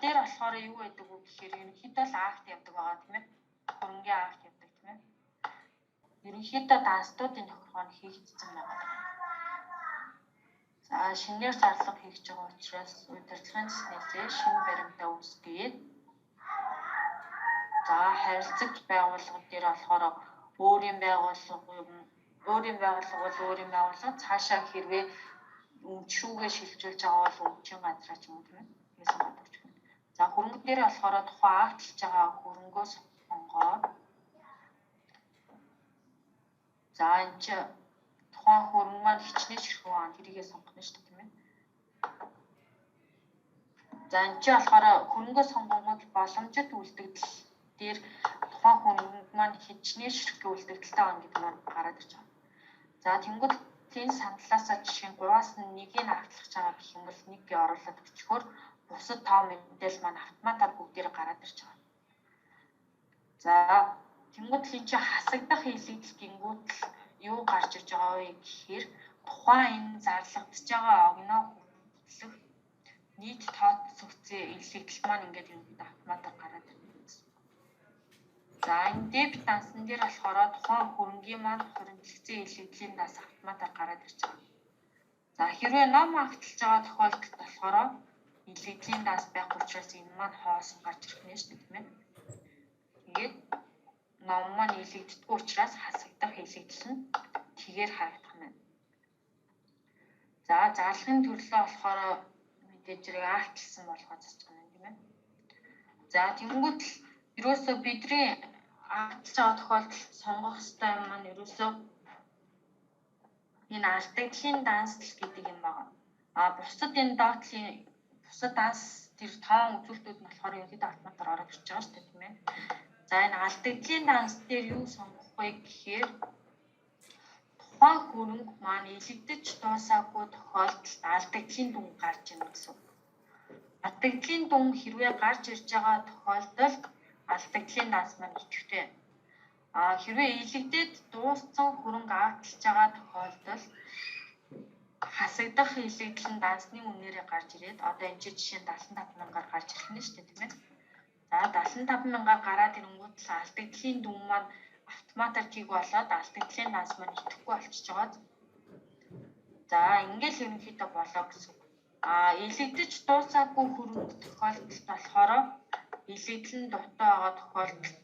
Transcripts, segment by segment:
дээр болохоор юу байдаг вэ гэхээр ерөнхийдөө л акт явдаг байгаа тийм ээ. Хөрөнгөний акт явдаг тийм ээ. Ерөнхийдөө данстуудын тохиргоо нь хийгдсэн байгаа. За шинээр зарлага хийж байгаа учраас удирдлагын цэснээсээ шинэ баримтаа үүсгээд за харилцагч байгууллага дээр болохоор өөрийн байгууллага бол өөрийн байгууллага цаашаа хэрвээ өмчрүүгээ шилжүүлж байгаа бол өмчийн газраа ч юм уу тийм ээ. Тэгээс гадагч хүн. За хөрөнгө дээр болохоор тухайн актлж байгаа хөрөнгөө сонгоод за энэ ч тухайн хөрөнгө маань хичнээн ширхүү аа тэрийгээ сонгоно шүү дээ тийм ээ. За энэ ч болохоор хөрөнгөө сонгонгод боломжит үлдэгдэл дээр тухайн хөрөнгө маань хичнээн ширхэг үлдэгдэлтэй байна гэдэг нь гараад ирж байгаа. За тэнгуэл энэ сандлаасаа жишээ нь 3-аас нь нэгийг автлах байгаа гэх юм бол нэг оруулаад өчгөр бусад тоо мэдээлэл маань автоматар бүгдээр гараад ирж байгаа. За тэнгуэл энэ чи хасагдах хэлэлцэл гингүүд юу гарч иж байгаа вэ гэхээр тухайн энэ зарлагдж байгаа огноо хөтлөх нийт тооцогцээ илэрхийлэл маань ингээд юм автоматар гараад ирнэ. За энэ дебит дансан дээр болохоор тухайн хөрөнгийн маань хоригдлогцэн илэрхийллийн дас автоматар гараад ирж байгаа. За хэрвээ ном авталж байгаа тохиолдолд болохоор илэрхийллийн дас байхгүй учраас энэ маань хоосон гарч ирэх нэ шүү дээ тийм ээ. Тэгээд ном маань илэрхийлдэггүй учраас хасагдах илэрхийлэл нь тэгээр харагдах нь. За зарлагын төрлөө болохоор мэдээж зэрэг актлсан болгоо засчих нь тийм ээ. За тэнгуут л ерөөсөө бидний актлж байгаа тохиолдолд сонгох ёстой юм маань ерөөсөө энэ алдагдлын данстал гэдэг юм байна. Бусад энэ доотлын бусад данс тэр тоон үзүүлэлтүүд нь болохоор ерөнхийдөө автоматар ороод ирж байгаа шүү дээ тийм ээ. За энэ алдагдлын данс дээр юу сонгох вэ гэхээр тухайн хөрөнгө маань илэгдэж дуусаагүй тохиолдолд алдагдлын дүн гарч ирнэ гэсэн. Алдагдлын дүн хэрвээ гарч ирж байгаа тохиолдолд алдагдлын данс маань идэвхтэй. Хэрвээ илэгдээд дууссан хөрөнгө автлж байгаа тохиолдолд хасагдах илэгдэл нь дансны үнээрээ гарч ирээд одоо энэ жишээ нь 75,000-аар гарч ирэх нь шүү дээ тийм ээ. За 75,000-аар гараад ирэнгүүт л алдагдлын дүн маань автоматар тийг болоод алдагдлын данс маань идэхгүй болчихж байгаа. За ингээл ерөнхийдөө болоо гэсэн. Илэгдэж дуусаагүй хөрөнгө тохиолдолд болохоор илэгдэл нь дутаа байгаа тохиолдолд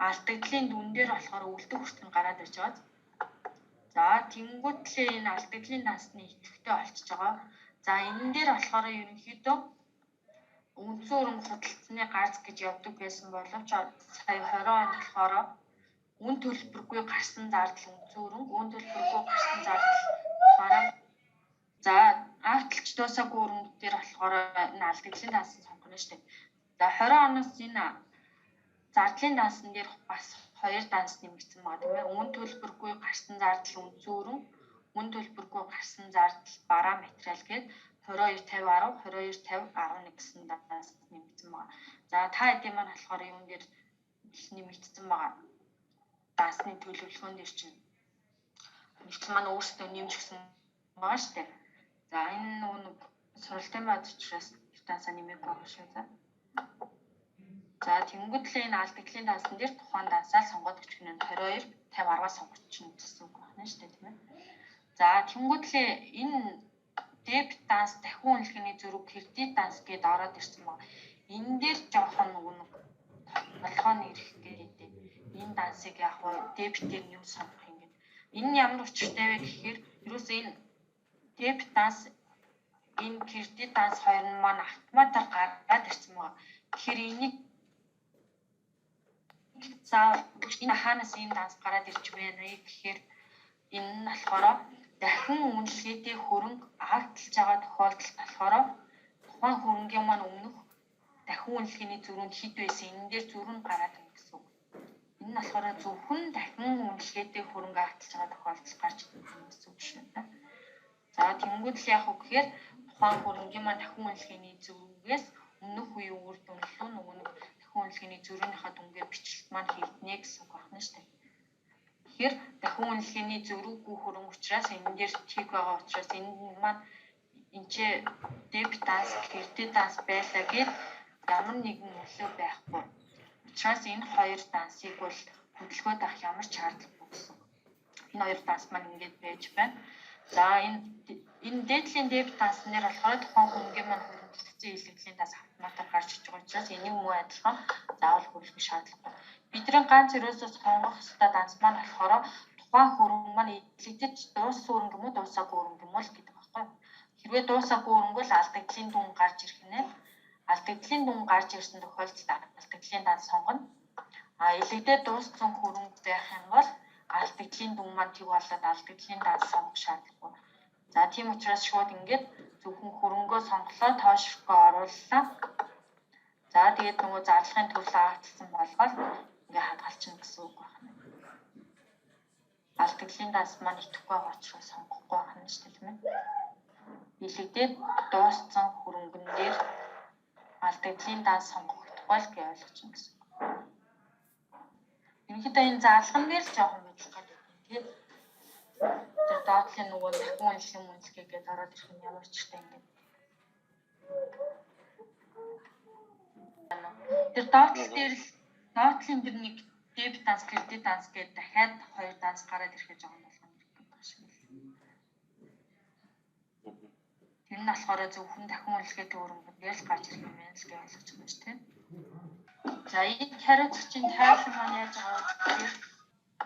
алдагдлын дүн дээр болохоор үлдэх хүртэл гараад ирж байгаа. За тэнгуүтлээ энэ алдагдлын дансны идэвхтэй болчихж байгаа. За энэ дээр болохоор ерөнхийдөө үндсэн хөрөнгө худалдааны гарц гэж явдаг байсан боловч сая 20 онд болохоор үн төлбөргүй гарсан зардал үндсэн хөрөнгө, үн төлбөргүй гарсан зардал бараа. За автлж дуусаагүй хөрөнгө дээр болохоор энэ алдагдлын данс сонгоно шүү дээ. За 20 оноос энэ зардлын дансан дээр бас 2 данс нэмэгдсэн байгаа тийм ээ. Үн төлбөргүй гарсан зардал үндсэн хөрөнгө, үн төлбөргүй гарсан зардал бараа материал гээд 2250 10 2250 11 гэсэн данс нэмэгдсэн байгаа. За та хэдийн маань болохоор юун дээр нэмэгдсэн байгаа. Дансны төлөвлөгөөн дээр чинь нэгтгэл маань өөрсдөө нэмж гсэн байгаа шүү дээ. За энэ нэг суралтын бод учраас дансаа нэмээгүй байгаа шүү за. За тэнгуүтлээ энэ алдагдлын дансан дээр тухайн дансаа сонгоод өчгөх нь 22 50 10-аас сонгож чинь гэсэн үг байна шүү дээ тийм ээ. За тэнгуүтлээ энэ дебит данс дахин үнэлгээний зөрүү кредит данс гэдээ ороод ирсэн байна. Энэ дээр жоохон нэг толгойн ирэх гэдэг. Энэ дансыг яг хөө дебитээр нь юу сонгох юм гээд. Энэ нь ямар учиртай вэ гэхээр ерөөсөө энэ дебит данс энэ кредит данс хоёр нь маань автоматар гараад ирсэн байна. Тэгэхээр энийг за энэ хаанаас энэ данс гараад ирж байна гэхээр энэ нь болохоор дахин үнэлгээтэй хөрөнгө автлж байгаа тохиолдолд болохоор тухайн хөрөнгөний маань өмнөх дахин үнэлгээний зөрүүнд хэд байсан энэ дээр зөрүү нь гараад ирнэ гэсэн үг. Энэ нь болохоор зөвхөн дахин үнэлгээтэй хөрөнгө автлж байгаа тохиолдолд гарч ирнэ гэсэн үг шүү дээ. За тэнгуүл яах вэ гэхээр тухайн хөрөнгөний маань дахин үнэлгээний зөрүүгээс өмнөх үеийн үр дүн рүү нөгөө нэг дахин үнэлгээний зөрүүнийхээ дүнгээр бичлэлт маань хийгднэ гэсэн үг байна шүү дээ. Тэгэхээр дахин үнэлгээний зөрүүгүй хөрөнгө учраас энэ дээр тийг байгаа учраас энэ маань энэ дебит данс, кредит данс байлаа гэд ямар нэгэн нөлөө байхгүй. Учираас энэ хоёр дансыг бол хөдөлгөөд авах ямар ч шаардлагагүй гэсэн. Энэ хоёр данс маань ингэж байж байна. За энэ дээдлийн дебют данснэр болохоор тухайн хүнгийн маань хөрөнгөлөгцсөн илэрхийллийн данс автоматар гарч иж байгаа учраас энийг муу адилхан заавал хөрвөх шаардлагагүй. Бидний ганц ерөөсөө сонгох ёстой данс маань болохоор тухайн хөрөнгө маань илэгдэж дууссан хөрөнгө юм уу дуусаагүй хөрөнгө юм уу гэдэг байхгүй. Хэрвээ дуусаагүй хөрөнгө бол алдагдлын дүн гарч ирэх нэ. Алдагдлын дүн гарч ирсэн тохиолдолд алдагдлын данс сонгоно. Илэгдээд дууссан хөрөнгө байх юм бол алдагдлын дүн маань тэг болоод алдагдлын данс сонгох шаардлагагүй. За тийм учраас шууд ингээд зөвхөн хөрөнгөө сонголоо тоошрохгоо орууллаа. За тэгээд нөгөө зарлагын төлөө автсан болгоод ингээд хадгалчихна гэсэн үг байна. Алдагдлын данс маань итгэхгүй байгаа учраас сонгохгүй байна шүү дээ тийм ээ. Илэгдээд дууссан хөрөнгөн дээр алдагдлын данс сонгохдохгүй л гэж ойлгочихно гэсэн. Ерөнхийдөө энэ зарлаган дээр л жоохон мэдлэг гэдэг. Тэгээд тэр доотлын нөгөө дахин үнэлэх үнэлгээ гэдээ ороод ирэх нь ямар ч ихтэй ингээд. Тэр доотлол дээр л доотлын тэр нэг дебют данс, кредит данс гэдэг дахиад хоёр данс гараад ирэхэд жоохон болгоно гэх юм байна шиг. Тэр нь болохоор зөвхөн дахин үнэлгээтэй хөрөнгө дээр л гарч ирэх юм байна л гэж ойлгож байна шүү дээ. За эд хариуцагчийн тайлбар маань яаж байгаа вэ?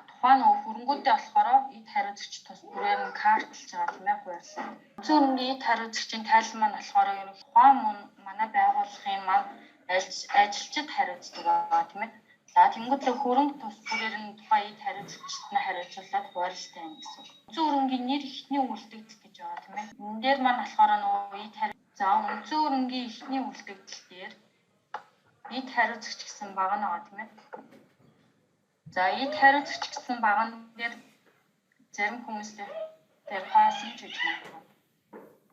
Тухайн нөгөө хөрөнгөдөө болохоор эд хариуцагч тус бүрээр нь карталж байгаа тийм ээ хуваарлаа. Зөвхөн эд хариуцагчийн тайлбар маань болохоор ер нь тухайн манай байгууллагын маань ажилчид хариуцдаг байгаа тийм ээ. За тэнгуүлээ хөрөнгө тус бүрээр нь тухайн эд хариуцагчид нь хариуцуулаад хуваарлалтай юм гэсэн. Үнцэн хөрөнгийн нэр ихний үлдэгдэл гэж байгаа тийм ээ. Энэ дээр маань болохоор нөгөө эд за үнцэн хөрөнгийн ихний үлдэгдэл дээр эд хариуцагч гэсэн баг нь байгаа тийм ээ. За эд хариуцагч гэсэн баган дээр зарим хүмүүстэй тэр хаасан ч гэж байна.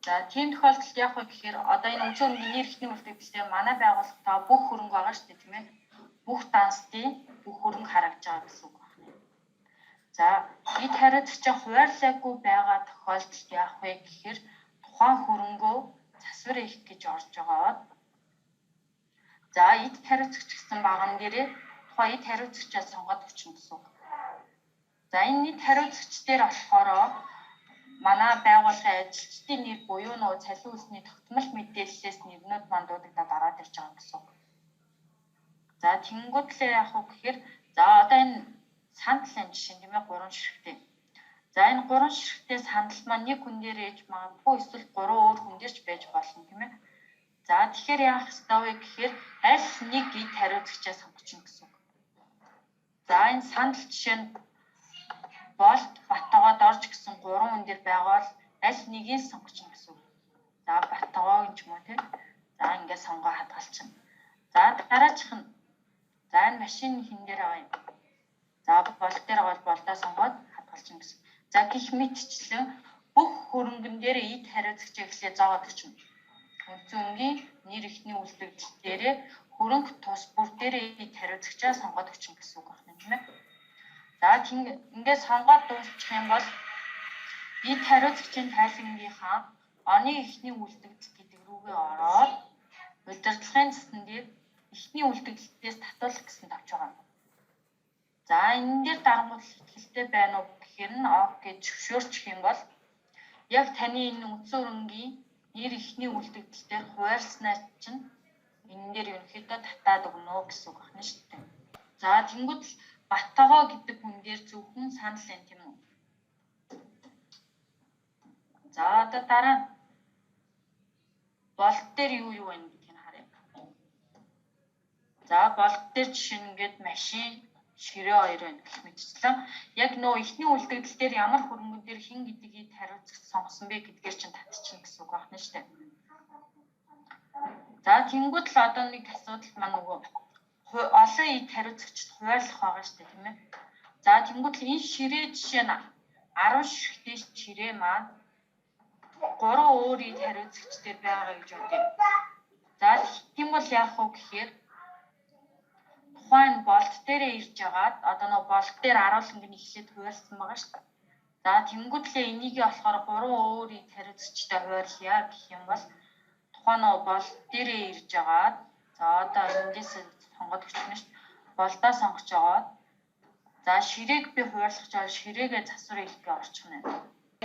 За тийм тохиолдолд яг вэ гэхээр одоо энэ үнцэн хөрөнгийн нэр ихний үлдэгдэлтэй манай байгууллагатаа бүх хөрөнгө байгаа шүү дээ тийм ээ. Бүх данстын бүх хөрөнгө харагдж байгаа гэсэн үг байна. За эд хариуцагчаа хуваарлаагүй байгаа тохиолдолд яг вэ гэхээр тухайн хөрөнгөө засвар хийх гэж орж байгаа. За эд хариуцагч гэсэн баган дээрээ тухайн эд хариуцагчаа сонгоод өчнө гэсэн үг. За энэ эд хариуцагч дээр болохоор манай байгууллагын ажилчдын нэр буюу нөгөө цалин үлсний тогтмол мэдээллээс нэрнүүд маань дуудагдаад ороод ирж байгаа гэсэн үг. За тэнгуүтлээ яг уу гэхээр за одоо энэ сандал жишээ тийм ээ 3 ширхтээ. За энэ 3 ширхтээ сандал маань нэг хүн дээр ээж магадгүй эсвэл 3 өөр хүн дээр ч байж болно тийм ээ. За тэгэхээр яах ёстой вэ гэхээр аль нэг эд хариуцагчаа сонгочихно гэсэн үг. За энэ сандал жишээ нь болт Баттогоод орж гэсэн 3 хүн дээр байгаа бол аль нэгийг сонгочихно гэсэн үг. За Баттогоо гэж юм уу тийм. За ингээд сонгоо хадгалчихна. За дараачих нь за энэ машин хин дээр байгаа юм. За болт дээр бол болдоо сонгоод хадгалчихна гэсэн. За гих мэтчлэн бүх хөрөнгөн дээр эд хариуцагчаа эхлээ зоогоод өчнө. Үнцэн хөрөнгийн нэр ихний үлдэгдэл дээрээ хөрөнгө тус бүр дээрээ эд хариуцагчаа сонгоод өчнө гэсэн үг байна тийм ээ. За ингээд сонгоод дуусчих юм бол эд хариуцагчийн тайлбарынхаа оны ихний үлдэгдэл гэдэг рүүгээ ороод удирдлагын цэцэн дээр ихний үлдэгдлээс татуулах гэсэн тавьж байгаа. За энэ дээр дарангуул ихтэй байна уу гэхээр нь ок гэж зөвшөөрчих юм бол яг таны энэ үнцэн хөрөнгийн нэр ихний үлдэгдэл дээр хуваарлснаа чинь энэ дээр ерөнхийдөө татаад өгнө гэсэн үг байна шүү дээ. За тэнгуүл Баттогоо гэдэг хүн дээр зөвхөн санал энэ тийм үү. За одоо дараа нь болт дээр юу байна гэдгийг харъя. За болт дээр жишээ нь ингээд машин ширээ хоёр байна гэх мэтчлэн яг нөө ихний үлдэгдэл дээр ямар хөрөнгөн дээр хин гэдгийг хариуцах сонгосон бэ гэдгээр чинь татчихна гэсэн үг байна шүү дээ. За тэнгуут л одоо нэг асуудал маань нөгөө олон эд хариуцагчд хуваарлах байгаа шүү дээ тийм ээ. За тэнгуут л энэ ширээ жишээ нь 10 ширхтээ ширээ маань 3 өөр эд хариуцагчдэр байгаа гэж бодъё. За тийм бол яах вэ гэхээр тухайн болт дээрээ ирж агаад одоо нөгөө болт дээр арууланг нь эхлээд хуваарлсан байгаа шүү дээ. За тэнгуүтлээ энийг болохоор 3 өөр эд хариуцагчтай хуваарлъя гэх юм бол тухайн нөгөө болт дээрээ ирж агаад За одоо эндээс сонгоод өгчихнэ шүү дээ. Болдоо сонгож аваад за ширээг би хуваарлах жоо ширээгээ засвар хэлбэрээр орчих нь.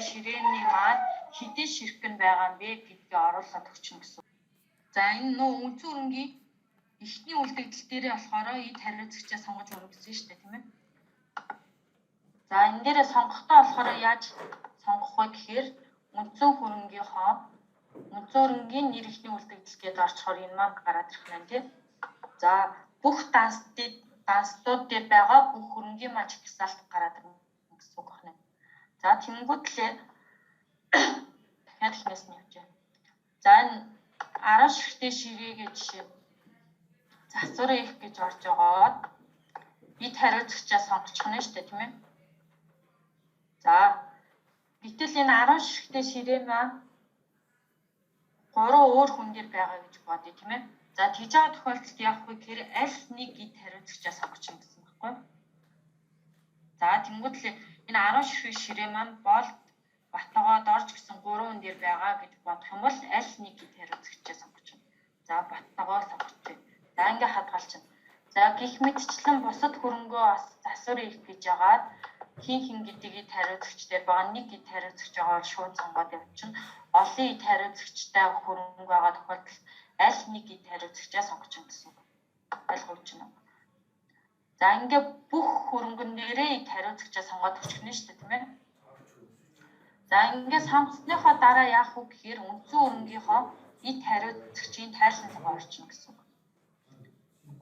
Ширээний маань хэдийн ширхэг нь байгаа юм бэ гэдгийг оруулаад өгчихнө гэсэн. За энэ нөө үндсэн хөрөнгийн эхний үлдэгдэл дээрээ болохоор эд хариуцагчаа сонгож өргөсөн шүү дээ, тийм ээ. За энэ дээрээ сонгохдоо болохоор яаж сонгох вэ гэхээр үндсэн хөрөнгийн нэр ихний үлдэгдэл гэдээ орчхоор энэ маань гараад ирэх нь тийм. За бүх данстууд дээр байгаа бүх хөрөнгөний маань чагсаалт гараад ирнэ гэсэн үг байна. За тэнгуүтлээ дахиад ихнээс нь явж байна. За энэ 10 ширхтээ ширээгээ жишээ засвар их гэж орж байгаад эд хариуцагчаа сонгочих нь шүү дээ, тийм ээ. За гэтэл энэ 10 ширхтээ ширээ маань 3 өөр хүн дээр байгаа гэж бодъё, тийм ээ. За тэгж байгаа тохиолдолд яах вэ гэхээр аль нэг эд хариуцагчаа сонгочих юм гэсэн байхгүй. За тэнгуүтлээ энэ 10 ширхэг ширээ маань Баттогоод орж гисэн 3 хүн дээр байгаа гэж бодох юм бол аль нэг эд хариуцагчаа сонгочих. За Баттогоо сонгочих. За ингээ хадгалчихна. За гих мэдчлэн бусад хөрөнгөө бас засвар их гэж яагаад хин гэдгийг хариуцагч дээр байгаа нэг эд хариуцагч байгаа шууд сонгоод явчихна. Олон эд хариуцагчтай хөрөнгө байгаа тохиолдолд аль нэг эд хариуцагчаа сонгочих гэсэн үг. Ойлгож байна уу? За ингээ бүх хөрөнгөн дээрээ эд хариуцагчаа сонгоод өчгнө шүү дээ, тийм ээ. За ингээ сонгосныхоо дараа яах вэ гэхээр үндсэн хөрөнгийнхөө эд хариуцагчийн тайлбарлага орчно гэсэн үг.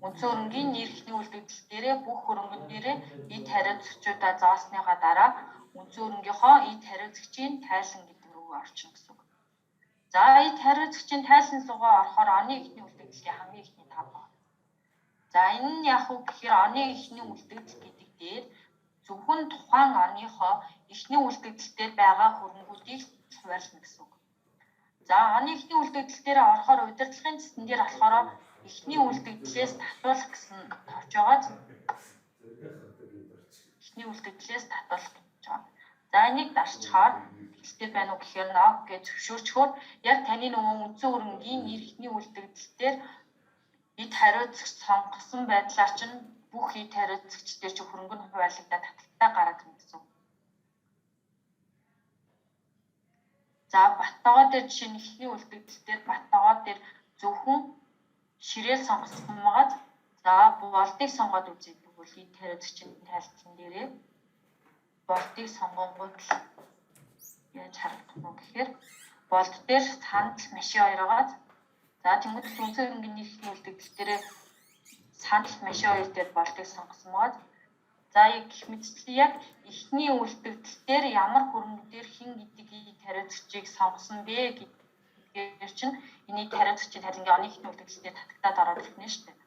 Үндсэн хөрөнгөний нэр ихний үлдэгдэл дээрээ бүх хөрөнгөн дээрээ эд хариуцагчдаа заасныхаа дараа үндсэн хөрөнгийнхөө эд хариуцагчийн тайлан гэдэг рүү орчно гэсэн үг. За эд хариуцагчийн тайлан руугаа орохоор оны ихний үлдэгдэлийн хамгийн ихний тав байна. За энэ нь яах вэ гэхээр оны ихний үлдэгдэл гэдэг дээр зөвхөн тухайн оныхоо ихний үлдэгдэл дээр байгаа хөрөнгүүдийг хуваарлана гэсэн үг. За оны ихний үлдэгдэл дээр орохоор удирдлагын цэцэн дээр болохоор ихний үлдэгдлээс татуулах гэсэн товч байгаа. Ихний үлдэгдлээс татуулах гэж байгаа. За энийг дарчхаар хэлтэй байна уу гэхээр ног гэж зөвшөөрчхөөр яг таны нөгөө үндсэн хөрөнгөний нэр ихний үлдэгдэл дээр эд хариуцагч сонгосон байдлаар чинь бүх эд хариуцагч дээр чи хөрөнгө нь хуваарлагдаад таталттай гараад ирнэ гэсэн. За Баттогоо дээр жишээ нь ихний үлдэгдэл дээр Баттогоо дээр зөвхөн ширээл сонгосон байгаа. За болдыг сонгоод үзье тэгвэл эд хариуцагчийн тайлбарлан дээрээ болдыг сонгонгууд л яаж харагдах вэ гэхээр болд дээр санд машин хоёр байгаа. За тэнгуү үндсэн хөрөнгөний ихний үлдэгдэл дээрээ санд машин хоёр дээр болдыг сонгосон байгаа. За гэх мэтчлэн яг ихний үлдэгдэл дээр ямар хөрөнгө дээр хин гэдгийг хариуцагчийг сонгосон бэ гэдгээр чинь энэ хариуцагчийн тайлангийн оны ихний үлдэгдэлээр татагдаад ороод ирнэ шүү дээ.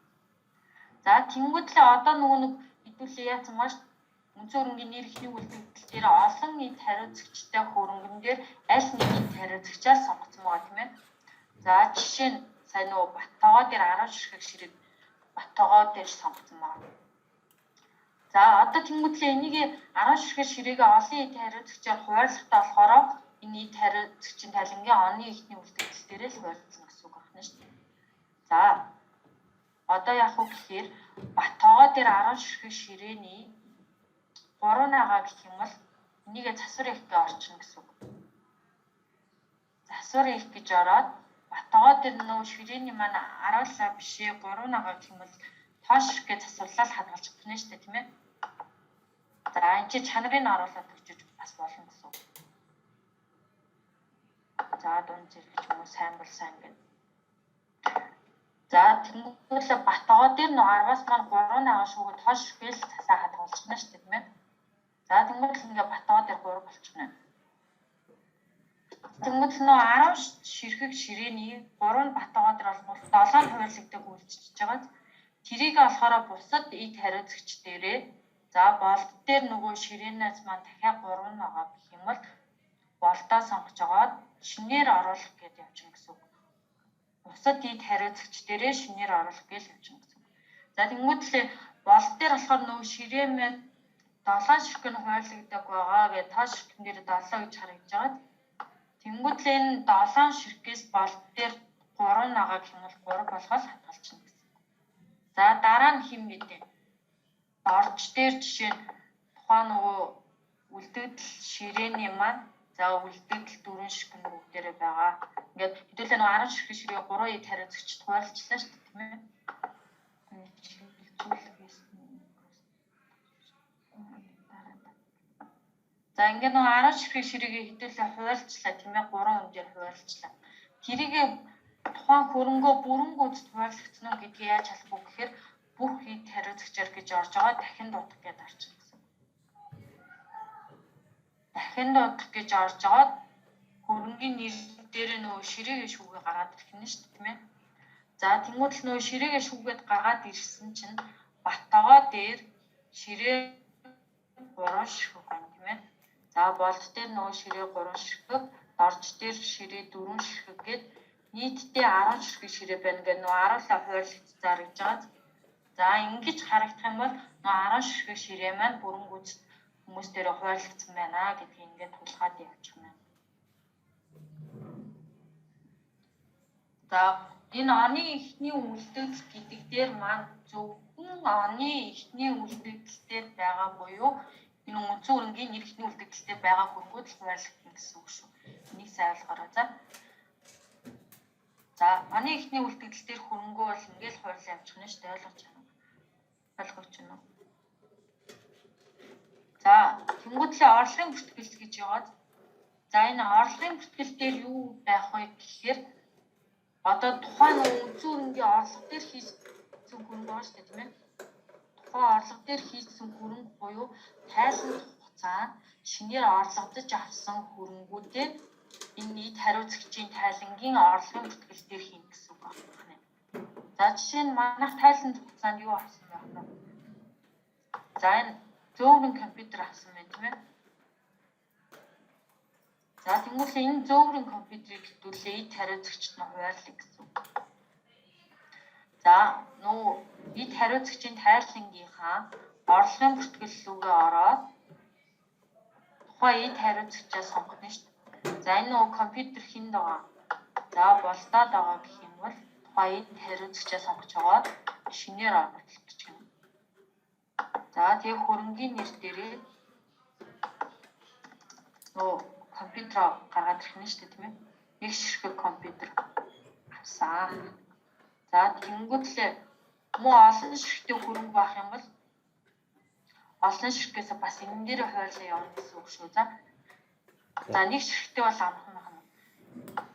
За тэнгуүтлээ одоо нөгөө нэг хэдүүлээ яасан маш үндсэн хөрөнгөний нэр ихний үлдэгдэл дээр олон эд хариуцагчтай хөрөнгөн дээр аль нэг эд хариуцагчаа сонгосон байгаа тийм ээ. За жишээ нь сайн нөгөө Баттогоо дээр 10 ширхэг ширэг Баттогоо дээр сонгосон байна. За одоо тэнгуүтлээ энийг 10 ширхэг ширээгээ олон эд хариуцагчаар хуваарлахтаа болохоор энэ эд хариуцагчийн тайлангийн оны ихний үлдэгдэл дээрээ л хуваарлсан гэсэн үг байна шүү дээ. За одоо яах вэ гэхээр Баттогоо дээр 10 ширхэг ширээний 3 нагаа гэх юм бол энийгээ засвар их гэж орчно гэсэн үг. Засвар их гэж ороод Баттогоо дээр нөө ширээний маань 10 бишээ 3 нагаа гэх юм бол тоош гэж засварлал хадгалж өгнө шүү дээ, тийм ээ. За энэ чи чанарыг оруулаад өгчөж бас болно гэсэн үг. За дунд зэрэг юм уу сайн бол сайн гэнэ. За тэнгуүлээ Баттогоо дээр нөө 10-аас маань 3 нагаа шүүгээ тоош хэл засаа хадгалчихна шүү дээ, тийм ээ. За тэнгуүл ингээ Баттогоо дээр 3 болчихно. Тэнгуүл нөө 10 ширхэг ширээний 3 нь Баттогоо дээр олбол 7 нь хуваарлагддаг үйлчилж байгаа. Тэрийг болохоор бусад эд хариуцагч дээрээ за болд дээр нөгөө ширээнээс маань дахиад 3 нь байгаа гэх юм бол болдоо сонгож агаад шинээр оруулах гэж явчихна гэсэн үг. Бусад эд хариуцагч дээрээ шинээр оруулах гэж явчихна гэсэн үг. За тэнгуүтлээ болд дээр болохоор нөгөө ширээмээ 7 ширхэг нь хуваарлагддаг байгаа гэж тоош ширхэгэн дээр 7 гэж харагдаж байгаа. Тэнгуүтлээ энэ 7 ширхгээс болд дээр 3 нагаа гэх юм бол 3 болгоод хадгалчихна гэсэн. За дараа нь хэн мэдээ. Орж дээр жишээ нь тухайн нөгөө үлдэгдэл ширээний маань за үлдэгдэл дөрвөн ширхэг бүгдээрээ байгаа. Ингээд хэдүүлээ нөгөө 10 ширхэг ширээ 3 ид хариуцагчд хуваалцлаа шүү дээ, тийм ээ. За ингээд нөгөө 10 ширхэг ширээгээ хэдүүлээ хуваалцлаа, тийм ээ, 3 хэмжээр хуваалцлаа. Тэрийгээ тухайн хөрөнгөө бүрэн гүйцэд хуваалцсан уу гэдгийг яаж халах вэ гэхээр бүх ид хариуцагчаар гэж орж байгаа дахин дуудах гэдээ орчих гэсэн. Дахин дуудах гэж орж агаад хөрөнгийн нэр дээр нөгөө ширээгээ шүүгээ гаргаад ирэх нь шүү дээ, тийм ээ. За тэнгуут л нөгөө ширээгээ шүүгээд гаргаад ирсэн чинь баттогоо дээр ширээ 3 ширхэг байна, тийм ээ. За болд дээр нөгөө ширээ 3 ширхэг, дорж дээр ширээ 4 ширхэг гээд нийтдээ 10 ширхэг ширээ байна гэдэг нөгөө 10-аа хуваалцаар гэж байгаа. За ингэж харагдах юм бол нөгөө 10 ширхэг ширээ маань бүрэн гүйцэд хүмүүс дээр хуваалцсан байна гэдгийг ингээд тулгаад явуучих юм. За энэ оны эхний үлдэгдэл гэдэг дээр маань зөвхөн оны эхний үлдэгдэлтэй байгаа буюу энэ үндсэн хөрөнгийн нэр эхний үлдэгдэлтэй байгаа хөрөнгүүд л хуваалцсан гэсэн үг шүү. Энийг сайн ойлгоорой. За оны эхний үлдэгдэл дээр хөрөнгөө бол ингээл хуваарлаа явуучих нь шүү дээ, ойлгож байна уу? Ойлгож байна уу? За тэнгуүтлээ орлогын бүртгэл гэж яваад за энэ орлогын бүртгэл дээр юу байх вэ гэхээр одоо тухайн үндсэн хөрөнгийн орлого дээр хийсэн хөрөнгө байгаа шүү дээ, тийм ээ. Тухайн орлого дээр хийсэн хөрөнгө буюу тайлан хугацаа шинээр орлогдож авсан хөрөнгүүдээ энэ нийт хариуцагчийн тайлангийн орлогын бүртгэл дээр хийн гэсэн үг байна. За жишээ нь манайх тайлан хугацаанд юу авсан байх вэ? За энэ зөөврийн компьютер авсан байна, тийм ээ. За тэнгуүлээ энэ зөөврийн компьютерийг хэвдүүлээ ид хариуцагчид нь хуваарлаа гэсэн үг. За нөө ид хариуцагчийн тайлангийнхаа орлогын бүртгэл рүүгээ ороод тухайн ид хариуцагчаа сонгоно шүү дээ. За энэ нөө компьютер хинд байгаа. За болдоод байгаа гэх юм бол тухайн ид хариуцагчаа сонгож аваад шинээр оруулах юм. За тэгээ хөрөнгийн нэр дээрээ нөө компьютер гаргаад ирэх нь шүү дээ, тийм ээ. Нэг ширхэг компьютер авсан. За тэнгуүтлээ муу олон ширхэгтэй хөрөнгө байх юм бол олон ширхгээс бас энэ дээр хуваарлаа явуулах гэсэн үг шүү. За нэг ширхэгтэй бол амархан байна.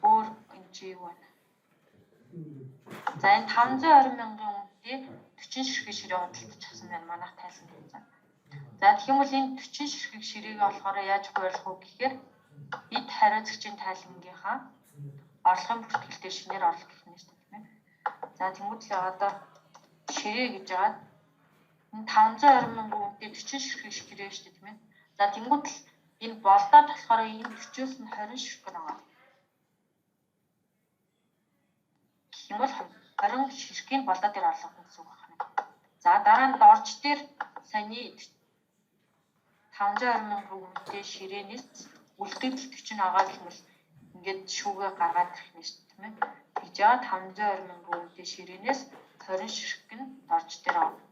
Өөр энэ чи юу вэ? За энэ 520 мянган үнэтэй 40 ширхэг ширээ худалдаж авсан байна манайх тайлан тавьсан. За тэгэх юм бол энэ 40 ширхэг ширээгээ болохоор яаж хуваарлах вэ гэхээр ид хариуцагчийн тайлангийнхаа орлогын бүртгэлтэй шинээр орлох гэх юм шүү дээ, тийм ээ. За тэнгуүтлээ одоо ширээ гэж байгаа энэ 520 мянган үнэтэй 40 ширхэг ширээ шүү дээ, тийм ээ. За тэнгуүтл энэ болдоод болохоор энэ 40-оос нь 20 ширхэг байгаа. Гэх юм бол 20 ширхгийг болдоод дээр орлох гэсэн үг байна. За дараа нь дорж дээр саяны 520 мянган үнэтэй ширээнээс үлдэгдэл 40 агаад гэх юм бол ингээд шүүгээ гаргаад ирэх нь шүү дээ, тийм ээ. Тэгж яа 520 мянган үнэтэй ширээнээс 20 ширхэг нь дорж дээр авна.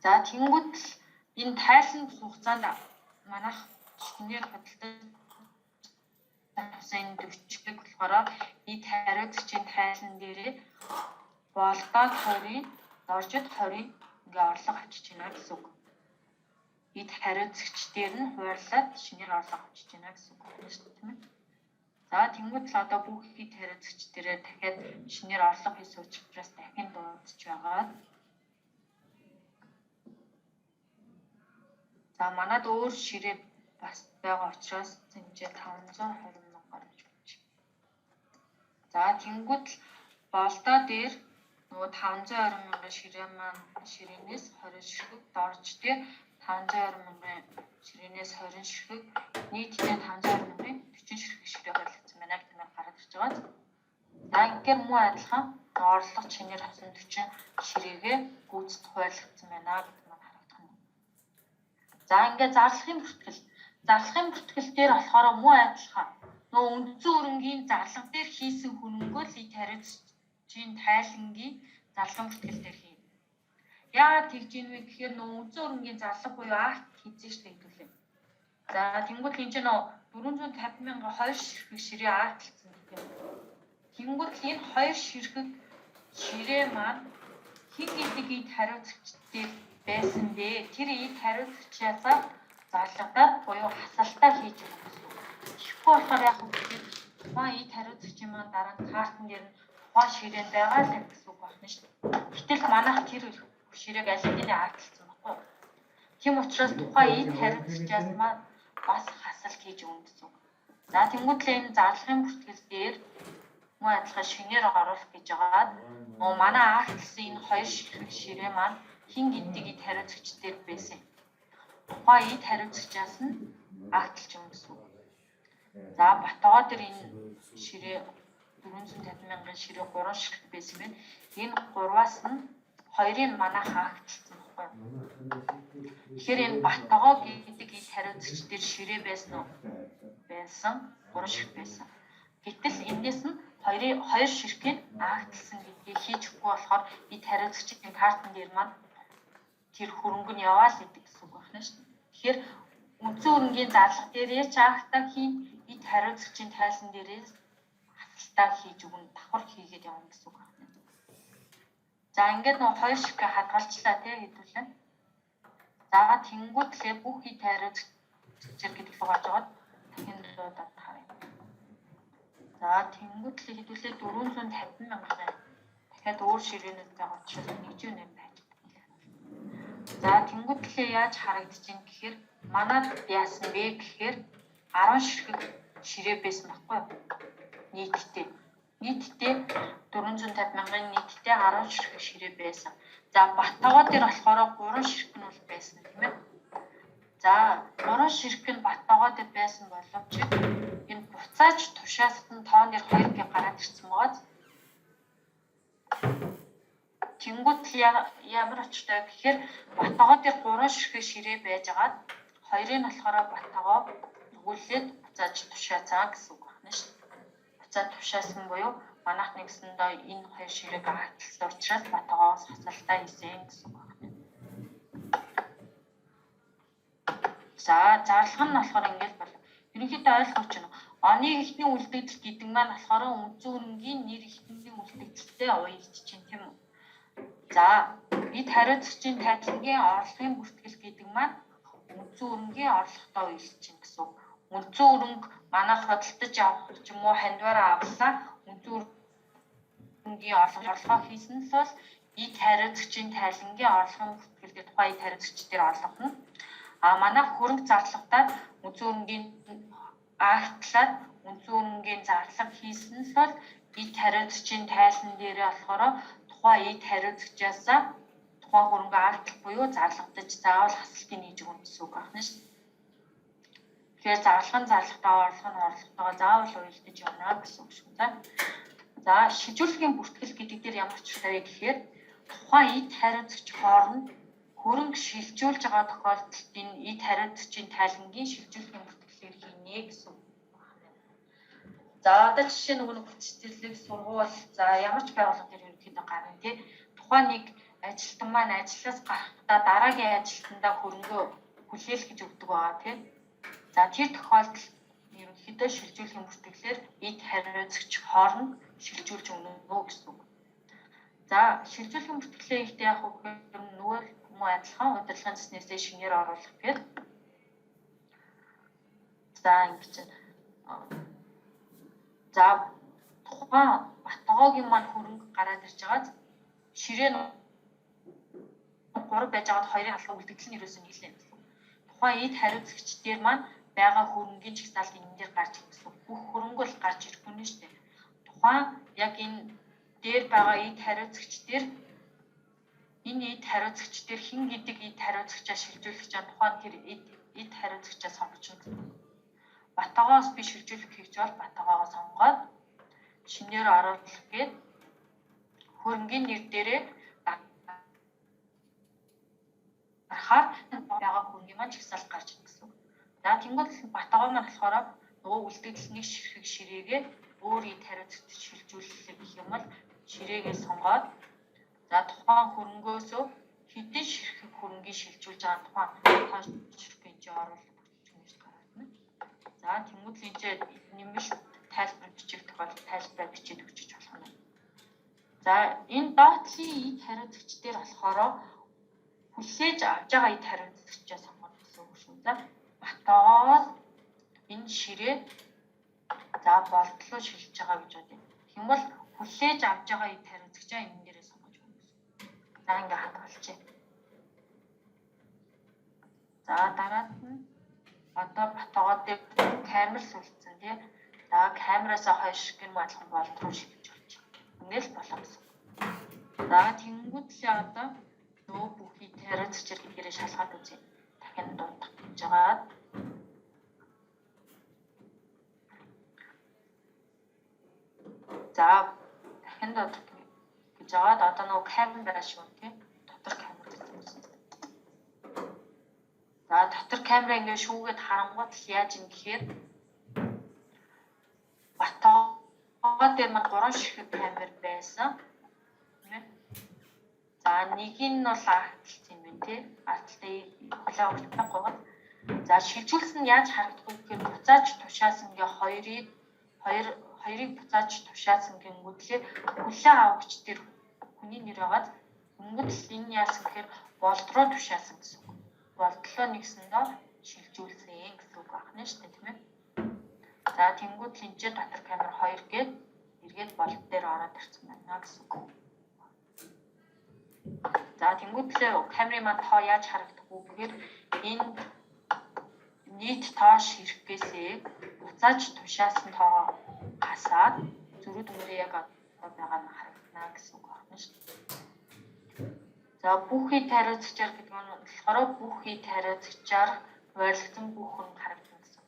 За тэнгуут энэ тайлан хугацаанд манайх шинээр худалдаж авсан 40-ыг болохоор ид хариуцагчийн тайлан дээрээ болдоод 20-ийн доржид 20-ийн ингээ орлого авчиж байна гэсэн үг. Ид хариуцагч дээр нь хуваарлаад шинээр орлого авчиж байна гэсэн үг байна шүү дээ, тийм ээ. За тэнгуут л одоо бүх ид хариуцагч дээрээ дахиад шинээр орлого хийсэн учраас дахин дуудаж байгаа. За манад өөр ширээ бас байгаа учраас зэмжээ 520 мянгаар гэж байна. За тэнгуут л болдоо дээр нөгөө 520 мянган ширээ маань ширээнээс 20 ширхэг дорж дээр 520 мянган ширээнээс 20 ширхэг нийтдээ 520 мянган 40 ширхэг ширээ хуваалцсан байна гэдэг нь гараад ирж байгаа. За ингээр муу адилхан орлого чинээр авсан 40 ширээгээ гүйцэд хуваалцсан байна гэдэг нь харагдах нь. За ингээд зарлахын бүртгэл. Зарлахын бүртгэл дээр болохоор муу адилхан нөгөө үндсэн хөрөнгийн зарлага дээр хийсэн хөрөнгөө л ид хариуцагч хариуцлагчийн тайлангийн зарлан бүртгэл дээр хийнэ. Яагаад тэгж ийм вэ гэхээр нөө үзэн өрнгийн зарлага буюу акт хийжээ штэ хэдүүлээ. За тэнгуут энэ ч нөө 450 мянган 2 ширхэг ширээ актлцсан гэх юм. Тэнгуут энэ 2 ширхэг ширээ маань хин гэдэг ид хариуцлагчдын байсан бэ? Тэр ид хариуцлагчаасаа зарлагадаад буюу хасалтаа хийж байгаа гэсэн. Тэгэхгүй болохоор яг тухайн ид хариуцлагчийн маань дараа нь картн дээр нь тухайн ширээнд байгаа л гэсэн үг байна шүү дээ. Гэтэл манайх тэр ширээг аль хэдийн актлцсан баггүй. Тийм учраас тухайн ид хариуцлагчаас маань бас хасалт хийж өгнө гэсэн үг. За тэнгуүтлээ энэ зарлагын бүртгэл дээр мөн адилхан шинээр оруулах гэж байгаад манай актлсан энэ 2 ширхэг ширээ маань хин гэдэг ид хариуцлагч дээр байсан. Тухайн ид хариуцлагчаас нь акталж өгнө гэсэн үг. За Батгоо дээр энэ ширээ 450 мянган ширээ 3 ширхэг байсан юм байна. Энэ 3-аас нь 2-ыг манайх акталсан баггүй. Тэгэхээр энэ Батгоо гэдэг ид хариуцлагч дээр ширээ байсан уу? Байсан. 3 ширхэг байсан. Гэтэл эндээс нь 2 ширхгийг акталсан гэдгийг хийж өгөхгүй болохоор ид хариуцлагчийн картн дээр маань тэр хөрөнгө нь яваа л гэдэг гэсэн үг байна шүү дээ. Тэгэхээр үндсэн хөрөнгийн зарлага дээрээ ч актаа хийн, ид хариуцлагчийн тайлан дээрээс хасалтаа хийж өгнө, давхар хийгээд явна гэсэн үг байна. За ингээд нэг 2 ширхгээ хадгалчлаа тий хэдүүлээ. За тэнгуүтлээ бүх ид хариуцлагч гэдэг рүү гарч аваад дахин дуудаад харъя. За тэнгуүтлээ хэдүүлээ 450 мянган. Дахиад өөр ширээнүүд байгаа учраас нэгжүү нэм байж. За тэнгуүтлээ яаж харагдчихэв гэхээр манад яасан бэ гэхээр 10 ширхэг ширээ байсан баггүй юу? Нийтдээ 450 мянган нийтдээ 10 ширхэг ширээ байсан. За Батгоо дээр болохоор 3 ширхэг нь бол байсан тийм ээ. За 3 ширхэг нь Батгоо дээр байсан боловч энэ буцааж тушаас нь тоон дээр 2 гараад ирсэн байгааз. Тэнгуут ямар очтой гэхээр Батгоо дээр 3 ширхэг ширээ байжгаад 2-ыг нь болохоор Батгоо өгүүлээд буцааж тушаацаа гэсэн үг байна шүү дээ. Буцаад тушаасан буюу манайх нэгсэндээ энэ 2 ширээг акталсан учраас Батгоос хасалтаа хийсэн гэсэн үг байна. За зарлага нь болохоор ингэж байна. Ерөнхийдөө ойлгож байна. Оны эхний үлдэгдэл гэдэг маань болохоор үндсэн хөрөнгийн нэр эхний үлдэгдэлтэй уялдж чинь тийм үү? За ид хариуцлагчийн тайлангийн орлогын бүртгэл гэдэг маань үндсэн хөрөнгийн орлоготой уялдж чинь гэсэн үг. Үндсэн хөрөнг манайх хөдөлтөж авах ч юм уу хандвараа авлаа. Үндсэн хөрөнгийн орлогоо хийсэн л бол ид хариуцлагчийн тайлангийн орлогын бүртгэлтэй тухайн ид хариуцлагч дээр орлогоно. Манайх хөрөнгө зарлагтаад үндсэн хөрөнгийн актлаад үндсэн хөрөнгийн зарлага хийсэн л бол ид хариуцлагчийн тайлан дээрээ болохоор тухайн ид хариуцлагчаас тухайн хөрөнгө актлах буюу зарлагтаж заавал хасалтыг нээж өгнө гэсэн үг байна шүү дээ. Тэгэхээр зарлагтаа орлоготойгоо заавал уялдаж явна гэсэн үг шүү дээ. За шижүүлгийн бүртгэл гэдэг дээр ямар ч утгатай вэ гэхээр тухайн ид хариуцлагч хооронд хөрөнгө шилжүүлж байгаа тохиолдолд энэ ид хариуцлагчийн тайлангийн шилжүүлгийн бүртгэлээр хийнэ гэсэн үг байна. За одоо жишээ нэг хүчтэрлэг сургууль за ямар ч байгууллага дээр ерөнхийдөө гарна тий. Тухайн нэг ажилтан маань ажлаас гарахдаа дараагийн ажилтнаа хөрөнгөө хүлээл гэж өгдөг байгаа тий. За тэр тохиолдолд ерөнхийдөө шилжүүлгийн бүртгэлээр ид хариуцлагч хооронд шилжүүлж өгнө гэсэн үг. За шилжүүлгийн бүртгэлээ ихтэй яг нөгөө мөн адилхан удирдлагын цэснээсээ шинээр оруулах гэдэг. За ингэж за тухайн Батгоогийн маань хөрөнгө гараад ирж байгааз ширээ 3 байж байгаад 2-ын алхам үлдэгдэл нь ерөөсөө нийлээ гэсэн. Тухайн ид хариуцлагч дээр маань байгаа хөрөнгөний чагсаалт энэ дээр гарч ирэх гэсэн. Бүх хөрөнгө бол гарч ирэхгүй нэ штэ. Тухайн яг энэ дээр байгаа ид хариуцлагч дээр энэ ид хариуцлагч дээр хэн гэдэг ид хариуцлагчаа шилжүүлэх гэж тухайн тэр ид хариуцлагчаа сонгочихно гэсэн. Батгоос би шилжүүлэх хийж бол Батгоогоо сонгоод шинээр оруулах гээд хөрөнгөний нэр дээрээ гарахаар байгаа хөрөнгөний маань чагсаалт гарч ирнэ гэсэн. За тэнгуут Батгоо маань болохоор нөгөө үлдэгдэл нэг ширхэг ширээгээ өөр ид хариуцлагч шилжүүлэх гэх юм бол ширээгээ сонгоод за тухайн хөрөнгөөсөө хэдэн ширхэг хөрөнгийг шилжүүлж байгаа тухайн тооч ширхгийн чинь оруулах гэж гаргана. За тэнгуүл энэ нэмэлт тайлбар бичих тохиолдолд тайлбараа бичиж өгч болох нь. За энэ доотлын эд хариуцагч дээр болохоор хүлээж авч байгаа эд хариуцагчаа сонгох гэсэн үг шүү. За батоос энэ ширээ за болтлоо шилжиж байгаа гэж бодъё. Тэгмэл хүлээж авч байгаа эд хариуцагчаа энэ дээрээ сонгож өгнө гэсэн. За ингээ хадгалчих. За дараад нь одоо батогоо дээр камер сүлцэн тий. За камераасаа хойш гэр мадлах болт руу шилжиж болж байна. Ингээл болоо гэсэн. За тэнгуүтлээ одоо нөө бүхий хариуцагч гэдгээрээ шалгаад үзье. Дахин дуудах гэж байгаа. За дахин дуудах гэж байгаа. Одоо нөө камера шүү тий. Дотор камер гэсэн. За дотор камера ингээд шүүгээд харангуут яаж юм гэхээр батгаа дээр маань 3 ширхэг камер байсан. За нэг нь бол арталт юм байна тий. Арталтаа хүлээ авах байгаагаа. За шилжүүлсэн нь яаж харагдах вэ гэхээр буцааж тушаасан гээ хоёрыг буцааж тушаасан гингүүтлээ хүлээ авагч тэр хүний нэр байгаад өнгөдөл энэ яасан гэхээр болд руу тушаасан гэсэн үг. Болдлоо нэгсэндээ шилжүүлсэн гэсэн үг байна шүү дээ тийм ээ. За тэнгууд линчээ дотор камер 2 гээд эргээд болд дээр ороод ирсэн байна гэсэн үг. За тэнгуудлээ камерын маань тоо яаж харагдах вэ гэхээр энэ нийт тоо ширхгээсээ буцааж тушаасан тоогоо хасаад зөрүүд өмөрөө яг одоо байгаа нь харагдана гэсэн үг байна шүү дээ. За бүхий тариуцагчаар гэдэг нь болохоор бүхий тариуцагчаар ойрлогдсон бүх хүн харагдана гэсэн.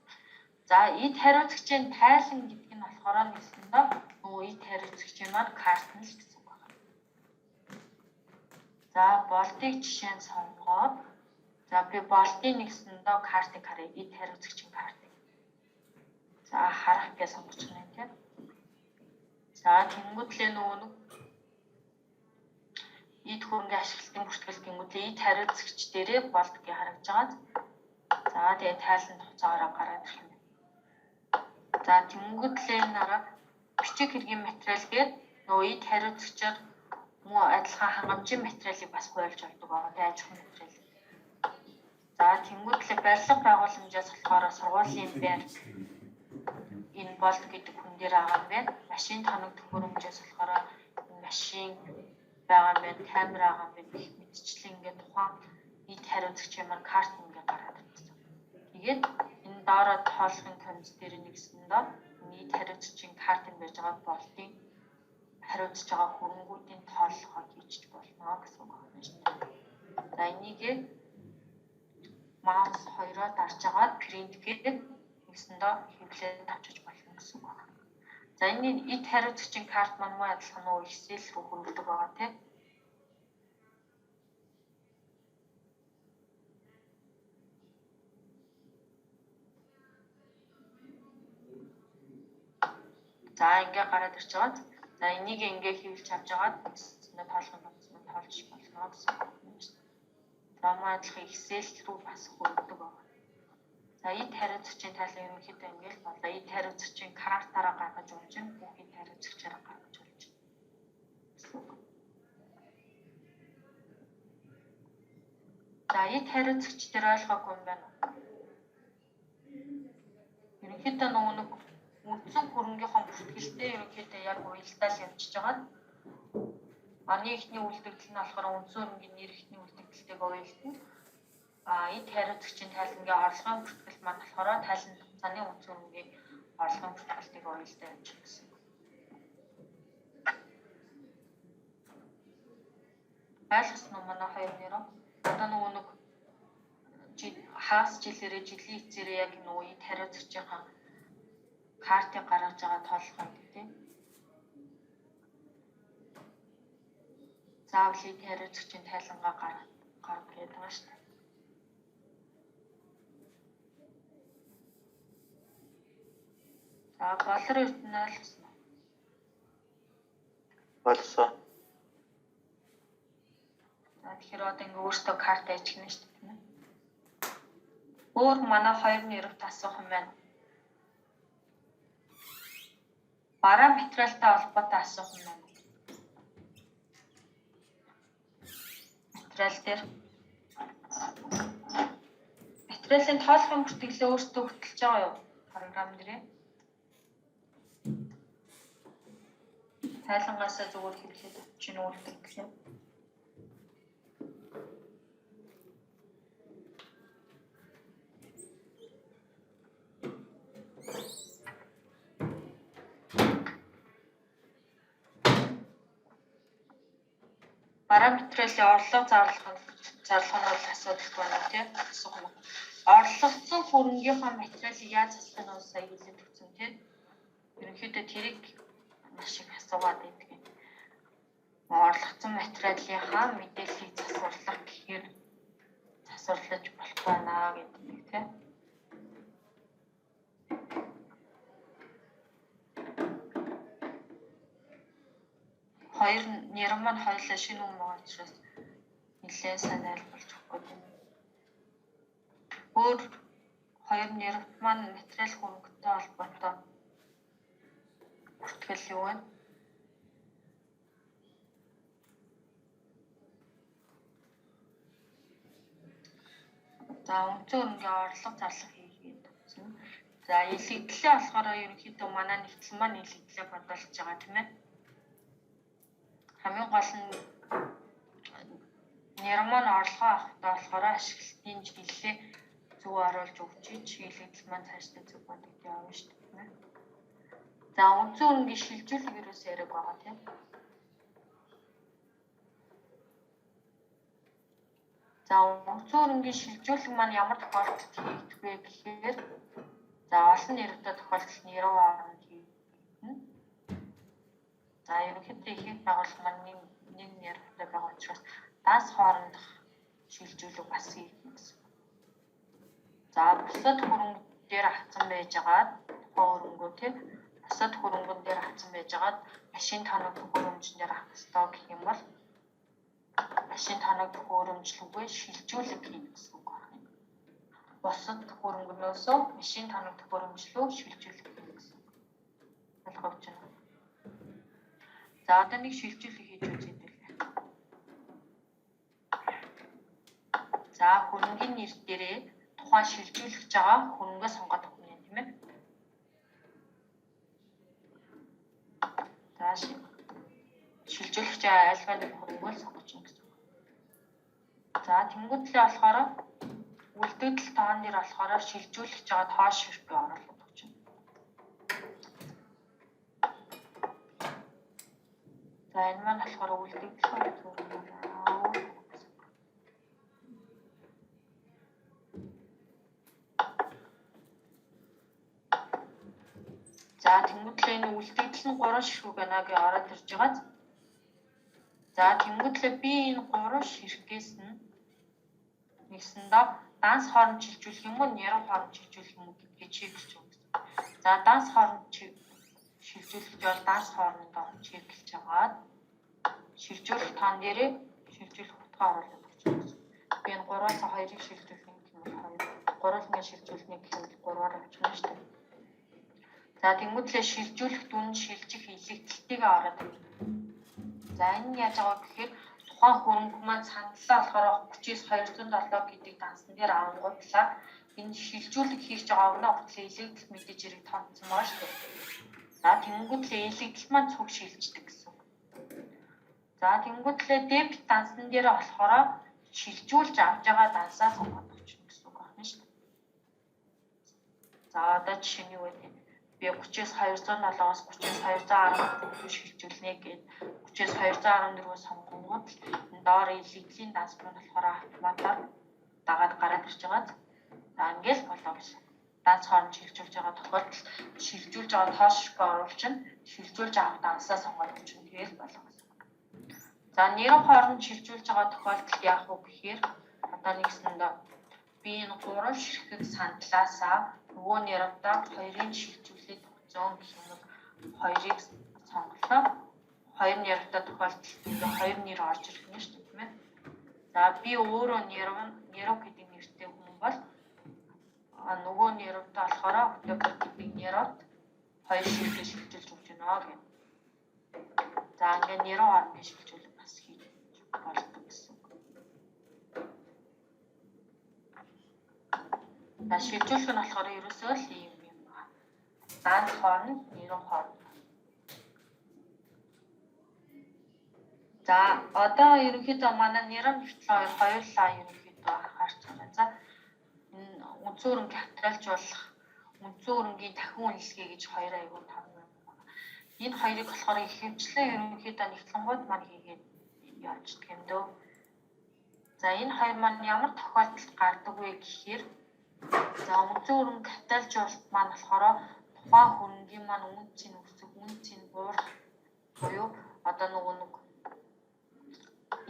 За эд хариуцагчийн тайлан гэдэг нь болохоор нэгсэндээ нөгөө эд хариуцагчийн маань карт нь л гэсэн үг байна. За болтыг жишээ нь сонгоод за би болтын нэгсэндээ картыг харъя. Эд хариуцагчийн картыг. За харах гэж сонгож байна тийм. За тэнгуүтлээ нөгөө эд хөрөнгө ашиглалтын бүртгэл гингүүтлээ эд хариуцагч дээрээ болт гэж харагдж байгаа. За тэгээ тайланд хуцаагаараа гараад ирэх юм. За тэнгуүтлээ нараа бичиг хэргийн материал гээд нөгөө эд хариуцагчаар муу адилхан хангамжийн материалыг бас хуульж болдог байгаа. Тэгээ аж ахуйн материал. За тэнгуүтлээ барилга байгууламжаас болохоор сургуулийн байр энэ болт гэдэг хүн дээр байгаа юм байна. Машин тоног төхөөрөмжөөс болохоор энэ машин байгаа юм байна. Камер байгаа юм байна. Их мэдчлэн ингээд тухайн эд хариуцагчийн маань карт ингээд гараад ирсэн. Тэгээд энэ доороо тоолохын конц дээр нэгсэндээ эд хариуцагчийн картыг байж байгаа болтын хариуцж байгаа хөрөнгүүдийн тооллогоо хийчих болно гэсэн үг байна шүү дээ. За энийг маус 2-оор дарж агаад принт гэдэг нэгсэндээ хэвлээд авчиж болно гэсэн үг байна. За энэ эд хариуцагчийн карт маань муу адилхан нөө Excel рүү хөрвүүлдэг байгаа тийм. За ингээ гараад ирж байгаа. За энийг ингээ хийвэлж авч агаад нэсэндээ тоолохын тулд тоолж болно гэсэн үг байна шүү дээ. За муу адилхан Excel рүү бас хөрвүүлдэг байгаа. За эд хариуцагчийн тайлбар ерөнхийдөө ингээд л болоо. Эд хариуцагчийн картаараа гаргаж болж байна. Бүх эд хариуцагчаараа гаргаж болж байна. За эд хариуцагч дээр ойлгоогүй юм байна. Ерөнхийдөө нэг үндсэн хөрөнгөхийн бүртгэлтэй ерөнхийдөө яг уялдаа л явж байгаа. Оны ихний үлдэгдэл нь болохоор үндсэн хөрөнгөний нэр ихний үлдэгдэлтэйг уялдана. Эд хариуцагчийн тайлангийн орлогын бүртгэл маань болохоор тайлан хугацааны үндсэн хөрөнгийн орлогын бүртгэлтэйг уялдаа явж байгаа гэсэн. Ойлгосон уу манай хоёр нэрөө? Одоо нэг хагас жилээрээ жилийн эцээрээ яг нөгөө эд хариуцагчийн картыг гаргаж байгаа тоолох байдаг тийм. Заавал эд хариуцагчийн тайлангаа гаргах гэдэг байгаа шүү дээ. За болор эрдэнэ ойлгосон уу? Болсон. За тэгэхээр одоо ингээ өөртөө карт ажигна шүү дээ тийм ээ. Өөр манай хоёр нэрвт асуух юм байна. Бараа материалтай холбоотой асуух юм байна. Материал дээр материалын тоолохын бүртгэлээ өөртөө хөтлөж байгаа юу? Програм дээрээ. Тайлангаасаа зүгээр хэлээд чинь өөртөө гэх юм. Бараа материалын орлого зарлах нь бол асуудал байна тийм асуух юм. Орлогдсон хөрөнгийнхөө материалыг яаж засах нь сая хэлээд өгсөн тийм. Ерөнхийдөө тэрийг маш их асуугаад байдаг юм. Орлогдсон материалынхаа мэдээллийг засварлах гэхээр засварлаж болох байна гэдэг тийм. Хоёр нэр маань хоёулаа шинэ юм байгаа учраас нэлээд сайн айлбарч өгөх юм. Өөр хоёр нэр маань материал хөрөнгөтэй холбоотой бүртгэл юу вэ? За үнцэн хөрөнгөний орлого зарлах хийгээд үзсэн. За илэгдлээ болохоор ерөнхийдөө манай нэгтгэл маань илэгдлээ бодолж байгаа тийм ээ. Хамгийн гол нь нэр маань орлогоо авахтаа болохоор ашиглалтын жилээ зөв оруулж өгч илэгдэл маань цаашдаа зөв бодогд явна шүү дээ тийм ээ. За үнцэн хөрөнгөний шилжүүлэг юус яриаг байгаа тийм. За үнцэн хөрөнгөний шилжүүлэг маань ямар тохиолдолд хийгдэх вэ гэхээр за олон нэрвтэй тохиолдолд нэрв хооронд хийгдэнэ. За ерөнхийдөө ихэнх байгууллага маань нэг нэрвтэй байгаа учраас даас хоорондох шилжүүлэг бас хийгдэнэ гэсэн. За бусад хөрөнгө дээр авсан байж байгаад хөрөнгөө тийм бусад хөрөнгөн дээр авсан байж байгаад машин тоног төхөөрөмжн дээр авах ёстой гэх юм бол машин тоног төхөөрөмжлөгөө шилжүүлэг хийнэ гэсэн үг байна. Бусад хөрөнгөнөөсөө машин тоног төхөөрөмжлөө шилжүүлэг хийнэ гэсэн. Ойлгож байна. За одоо нэг шилжүүлэг хийж үзье дээ. За хөрөнгөний нэр дээрээ тухайн шилжүүлж байгаа хөрөнгөө сонгоод өгнө юм тийм ээ. За шилжүүлж байгаа айлгай нэг хөрөнгөө сонгож өгнө гэсэн. За тэнгуүтлээ болохоор үлдэгдэл тоон дээр болохоор шилжүүлж байгаа тоош ширхэг оруулаад өгч байна. За энэ маань болохоор үлдэгдэл хөрөнгө. За тэнгуүтлээ энэ үлдэгдэл нь 3 ширхэг байна гэж ороод ирж байгаа. За тэнгуүтлээ би энэ 3 ширхгээс нь нэгсэндээ данс хооронд шилжүүлэх юм уу, нэрв хооронд шилжүүлэх юм уу гэдгийг чиглэж өгнө. За данс хооронд шилжүүлэх бол данс хоорондоо чиглэж агаад шилжүүлэх тоон дээрээ шилжүүлэх утгаа оруулаад өгч байна. Би энэ 3-аас 2-ыг шилжүүлэх юм бол 2, 3-ыг шилжүүлэх гэх юм бол 3-аар авчихна шүү дээ. За тэнгуүтлээ шилжүүлэх дүн шилжих илэгдэлтийг ороод өгнө. За энэ яаж байгаа гэхээр тухайн хөрөнгө маань сандлаа болохоор 39,207 гэдэг дансан дээр авангуудлаа энэ шилжүүлэг хийж байгаа өгнө хүртэл илэгдэл мэдээж хэрэг тооцсон байгаа шүү дээ. За тэнгуүтлээ илэгдэл маань цуг шилждэг гэсэн. За тэнгуүтлээ дебет дансан дээр болохоор шилжүүлж авч байгаа дансаа сонгоод өгч гэсэн үг байна шүү дээ. За одоо жишээ нь юу вэ? Би 39,207-аас 39,214 шилжүүлнэ гэд 39,214 сонгонгууд энэ доор илэгдлийн данс маань болохоор автоматар дагаад гараад ирж байгаа. За ингээл болоо гэсэн. Данс хооронд шилжүүлж байгаа тохиолдолд шилжүүлж байгаа тоош оруулж нь шилжүүлж авах дансаа сонгоод өгч нь тэгэл болоо гэсэн. За нэрв хооронд шилжүүлж байгаа тохиолдолд яах вэ гэхээр одоо нэгсэндээ би энэ 3 ширхэг сандлаасаа нөгөө нэрвдаа 2-ын шилжүүлээд өгцөн гэх юм бол 2-ыг сонголоо. хоёр нэрвтэй тохиолдолд ингээ хоёр нэр орж ирэх нь шүү дээ тийм ээ. За би өөрөө нэрв гэдэг нэртэй хүн бол нөгөө нэрвтэй болохоор October гэдэг нэрвт хоёр ширхэг шилжүүлж өгч байна гэх. За ингээ нэрв орны шилжүүлэг бас хийж болдог гэсэн. За шилжүүлэх нь болохоор ерөөсөө л ийм юм байна. Дан хооронд нэрв хооронд. За одоо ерөнхийдөө манай нэрв нэгтлээ хоёулаа ерөнхийдөө харж байгаа. За энэ үндсэн хөрөнгө капиталжуулах, үндсэн хөрөнгийн дахин үнэлгээ гэж хоёр аягүй том юм байна. Энэ хоёрыг болохоор ихэвчлэн ерөнхийдөө нэгтлэнгууд маань хийгээд явждаг юм дөө. За энэ хоёр маань ямар тохиолдолд гардаг вэ гэхээр за үндсэн хөрөнгө капиталжуулалт маань болохоор тухайн хөрөнгийн маань үнэ цэн өсөх, үнэ цэн буурах буюу одоо нэг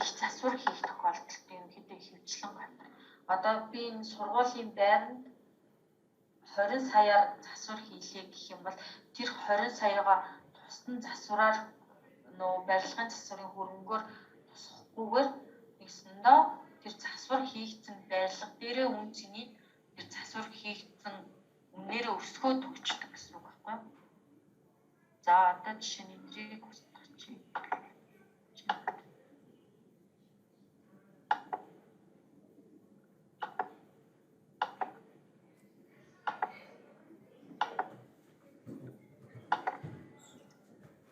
их засвар хийх тохиолдолд ерөнхийдөө ихэвчлэн гардаг. Одоо би энэ сургуулийн байранд 20 саяар засвар хийлээ гэх юм бол тэр 20 саяга тусдан засвараар нөө барилгын засварын хөрөнгөөр тусахгүйгээр нэгсэндээ тэр засвар хийгдсэн барилга дээрээ үн цэнийг тэр засвар хийгдсэн үнээрээ өсгөөд өгчдөг гэсэн үг байхгүй юу? За одоо жишээний эдрийг устгах.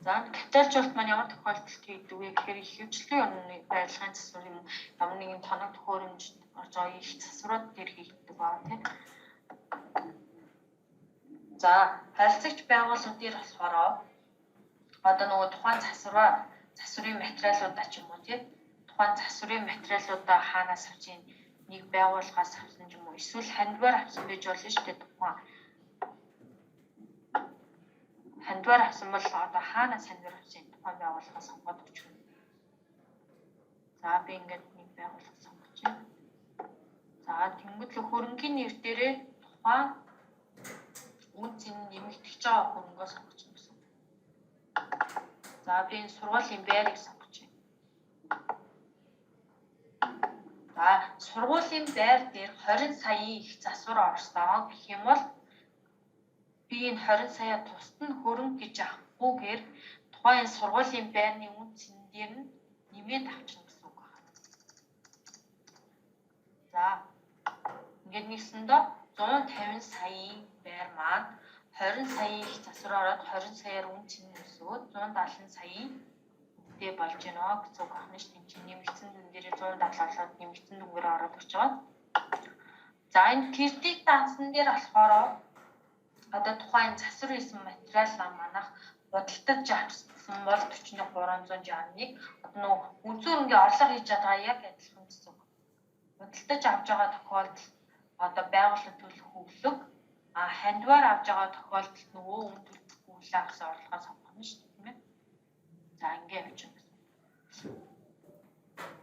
За капиталжуулалт маань ямар тохиолдолд хийдэг вэ гэхээр ихэвчлэн барилгын засвар юм ямар нэгэн тоног төхөөрөмж орж байгаа их засварууд дээр хийгддэг баа тийм. За харилцагч байгууллагуудын болохоор одоо нөгөө тухайн засварын материалуудаа ч юм уу тийм тухайн засварын материалуудаа хаанаас авч ийн нэг байгууллагаас авсан ч юм уу эсвэл хандвар авсан байж болно шүү дээ тухайн хандвар авсан бол одоо хаанаас хандвар авсан тухайн байгууллагаас сонгоод өгч байна. За би ингээд нэг байгууллага сонгож байна. За тэнгуүл хөрөнгийн нэр дээрээ тухайн үн цэн нэмэгдэж байгаа хөрөнгөө сонгож байна гэсэн. За би энэ сургуулийн байрыг сонгож байна. За сургуулийн байр дээр 20 саяын их засвар орсон гэх юм бол би энэ 20 сая тусад нь хөрөнгө гэж авахгүйгээр тухайн сургуулийн байрны үн цэн дээр нь нэмээд авчихна гэсэн үг байна. За ингээд нэгсэндээ 150 саяын байр маань 20 саяын их засвар ороод 20 саяар үн цэн өсөөд 170 саяын үнэтэй болж байна гэсэн үг байна шүү дээ. Энд чинь нэмэгдсэн дүн дээр 170 болоод нэмэгдсэн дүнгээр ороод ирж байгаа. За энэ кредит дансан дээр болохоор одоо тухайн засвар хийсэн материал манах бодолтож авсан бол 41361 одоо нөгөө үндсэн хөрөнгөний орлого хийж байгаа яг адилхан гэсэн үг. Бодолтож авж байгаа тохиолдолд одоо байгууллага төлөх өглөг хандвар авж байгаа тохиолдолд нөгөө үн төлбөргүй хүлээн авсан орлогоо сонгох нь шүү дээ тийм ээ. За ингээд явж байна.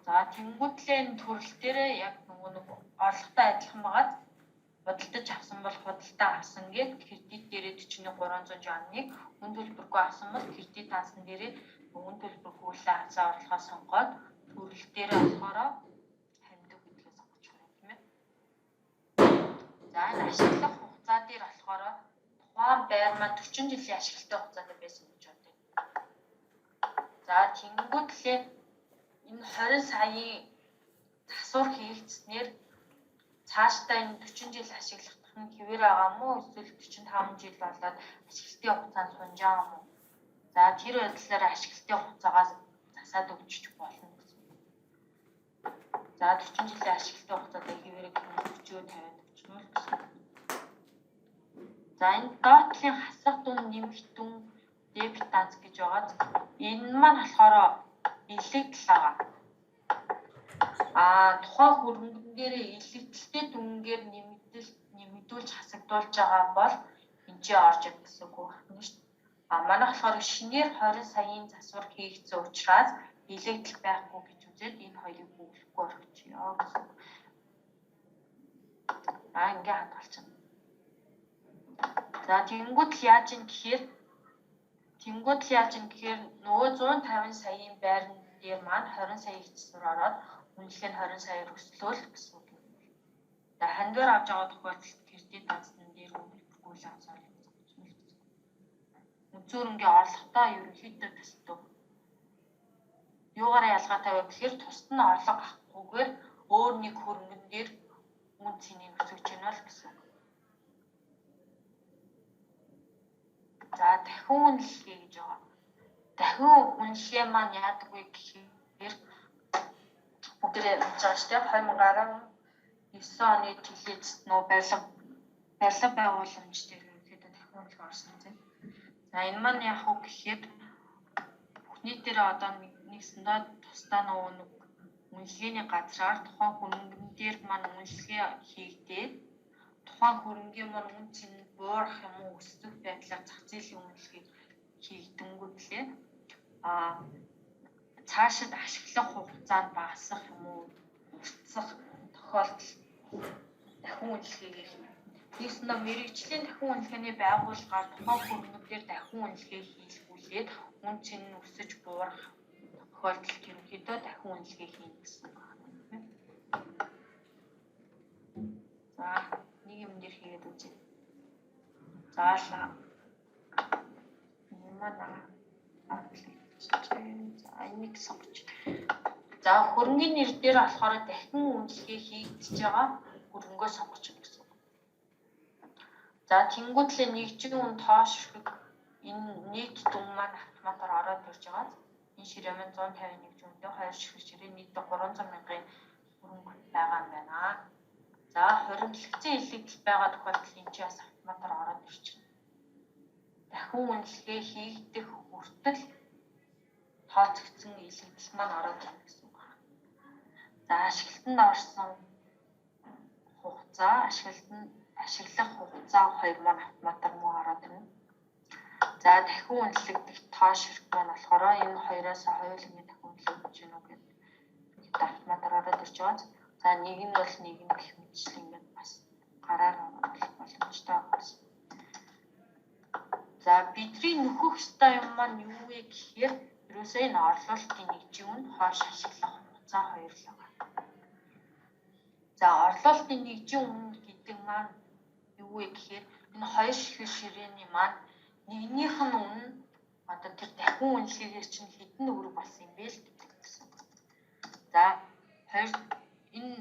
За тэнгуүтлээ энэ төрөл дээрээ яг нөгөө орлоготой адилхан байгаад бодолтож авсан бол худалдаа авсан гээд кредит дээрээ 40361 үн төлбөргүй авсан бол кредит авсан дээрээ үн төлбөргүй хүлээн авсан орлогоо сонгоод төрөл дээрээ болохоор хандив гэдгээ сонгож байна тийм ээ. За энэ ашиглах хугацаа дээр болохоор тухайн байр маань 40 жилийн ашиглалтын хугацаатай байсан гэж бодъё. За тэнгуүтлээ энэ 20 саяын засвар хийгдснээр цаашдаа энэ 40 жил ашиглах нь хэвээр байгаа мó эсвэл 45 жил болоод ашиглалтын хугацаанд сунж байгаа мó. За тэр байдлаар ашиглалтын хугацаагаас засаад өгч болно гэсэн. За 40 жилийн ашиглалтын хугацаатай хэвээр 40-50 өгчмөр гэсэн. За энэ доотлын хасах дүн нэмэх дүн дебит данс гэж байгаа. Энэ маань болохоор илэгдэл байгаа. Тухайн хөрөнгөн дээрээ илэгдэлтэй дүнгээр нэмэгдүүлж хасагдуулж байгаа бол энэ ч орж ирэх гэсэн үг байна шүү дээ. Манай болохоор шинээр 20 саяын засвар хийгдсэн учраас илэгдэл байхгүй гэж үзээд энэ хоёрыг бүглэхгүй орчихъё гэсэн. Ингээ хадгалчихна. За тэнгуүт л яаж юм гэхээр Тэнгүүд л яаж юм гэхээр нөгөө 150 саяын байрны дээр маань 20 сая эцсээр ороод үнэлгээ нь 20 саяар өслөөл гэсэн үг юм. Тэгээ хандвар авч байгаа тохиолдолд кредит дансны дээр үнэлбэргүй л анзаар юм. Үзүүрэнгээ орлоготой ерөнхийдөө төсдөг. Юугаараа ялгаатай вэ гэхээр тусад нь орлого авахгүйгээр өөр нэг хөрөнгөн дээр үн цэнийг өсгөж гэнэ л гэсэн үг. За дахин үнэлгээ гэж байгаа. Дахин үнэлгээ маань яадаг вэ гэхээр бүгдээ мэдж байгаа шүү дээ. 2019 оны төлөөс нөө барилга байгууламж дээр ерөнхийдөө дахин үнэлгээ орсон юм. За энэ маань яах вэ гэхээр бүх нийтээрээ одоо нэгсэндээ тусдаа нөгөө нэг үнэлгээний газраар тухайн хөрөнгөн дээр маань үнэлгээ хийгдээд тухайн хөрөнгөний маань үн цэн буурах юм уу өсөх байдлаар зах зээлийн үнэлгээ хийгдэнгүүтлээ цаашид ашиглах хугацаанд багасах юм уу өсөх тохиолдол дахин үнэлгээгээ нэгсэндээ мэрэгжлийн дахин үнэлгээний байгууллагаар тухайн хөрөнгөндөр дахин үнэлгээ хийлгүүлээд үн цэн нь өсөж буурах тохиолдолд ерөнхийдөө дахин үнэлгээ хийнэ гэсэн үг байна. За нэг юм дээр хийгээд үзье. Заалаа. За энийг сонгож. За хөрөнгөний нэр дээр болохоор дахин үнэлгээ хийгдэж байгаа хөрөнгөө сонгож байна гэсэн үг. За тэнгуүтлээ нэгжийн үн тоошрох энэ нийт дүн маань автоматар ороод ирж байгаа. Энэ ширээ маань 151 жүндээ 2 ширээ нийтдээ 300 мянган хөрөнгө байгаа юм байна. За хуримтлагдсан илэгдэл байгаа тохиолдолд энэ ч бас автоматар ороод ирж байна. Дахин үнэлгээ хийгдэх хүртэл тооцогдсон илэгдэл маань ороод ирнэ гэсэн үг байна. За ашиглалтанд орсон хугацаа, ашиглах хугацаа хоёр маань автоматар муу ороод ирнэ. За дахин үнэлэгдэх тоошрох маань болохоор энэ хоёроос хоёулангийн дахин үнэлэгдэж гэнэ үү гэдэг автоматар ороод ирж байгаа. За нэг нь бол нэг нь гэх мэтчлэн ингээд бас гараар оруулах боломжтой байна. За бидний нөхөх ёстой юм маань юу вэ гэхээр ерөөсөө энэ орлуулалтын нэгжийн үнд хойш ашиглах хугацаа хоёр л байгаа. За орлуулалтын нэгжийн үн гэдэг маань юу вэ гэхээр энэ хоёр ширээний маань нэгнийх нь үн одоо тэр дахин үнэлгээгээр чинь хэдэн өрг болсон юм бэ л гэсэн. За хоёр энэ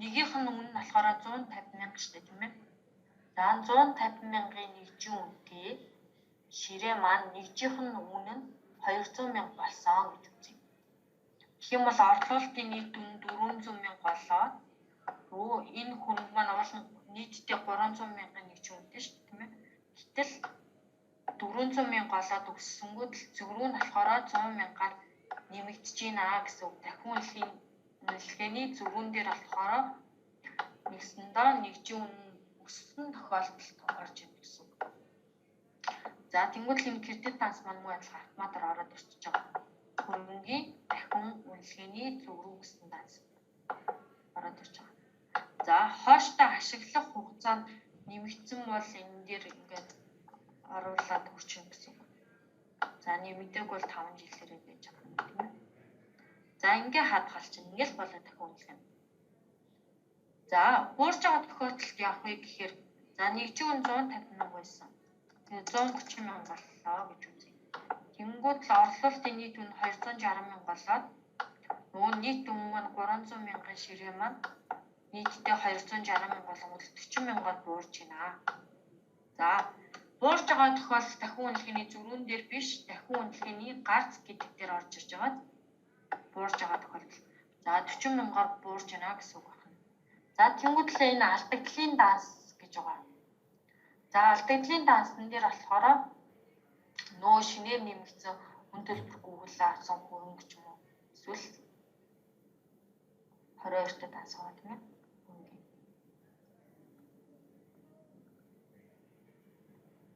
нэгийнх нь үн нь болохоор 150 мянга шүү дээ тийм ээ. За 150 мянган нэгжийн үнэтэй ширээ маань нэгжийнх нь үн нь 200 мянга болсон гэж үзье. Тэгэх юм бол орлуулалтын нийт үн 400 мянга болоод энэ хөрөнгө маань уулын нийтдээ 300 мянган нэгжийн үнэтэй шүү дээ тийм ээ. Гэтэл 400 мянга болоод өссөнгүүд л зөврөө нь болохоор 100 мянгаар нэмэгдэж байна гэсэн үг. Дахин үнэлгээний зөврүүн дээр болохоор нэгсэндээ нэгжийн үн өссөн тохиолдолд орж ирнэ гэсэн үг. За тэнгуүл энэ кредит данс маань муу адилхан автоматар ороод ирчихэж байгаа. Хөрөнгөний дахин үнэлгээний зөврүү гэсэн данс ороод ирж байгаа. За хооштой ашиглах хугацаанд нэмэгдсэн бол энэ дээр ингээд оруулаад хүрчнэ гэсэн үг. За нэмэгдэг бол 5 жилээрээ байж байгаа юм тийм ээ. За ингээ хадгалж ингээл болоо дахин үнэлгээ. За буурж байгаа тохиолдолд яах вэ гэхээр за нэгжийн үн 150 мянга байсан. Тэгээ 130 мянга боллоо гэж үзье. Тэнгүүд л орлуулалтын нийт үн 260 мянга болоод нөгөө нийт үн маань 300 мянган ширээ маань нийтдээ 260 мянга болгоод 40 мянгаар буурж байна. За буурж байгаа тохиолдолд дахин үнэлгээний зөврүүн дээр биш дахин үнэлгээний гарц гэдэг дээр орж ирж байгаа. Буурж байгаа тохиолдолд. За 40 мянгаар буурж байна гэсэн үг байна. За тэнгуүтлээ энэ алдагдлын данс гэж байгаа. За алдагдлын дансан дээр болохоор нөө шинээр нэмэгдсэн үн төлбөргүйгээр авсан хөрөнгө ч юм уу эсвэл 22-т данс байгаа тийм ээ.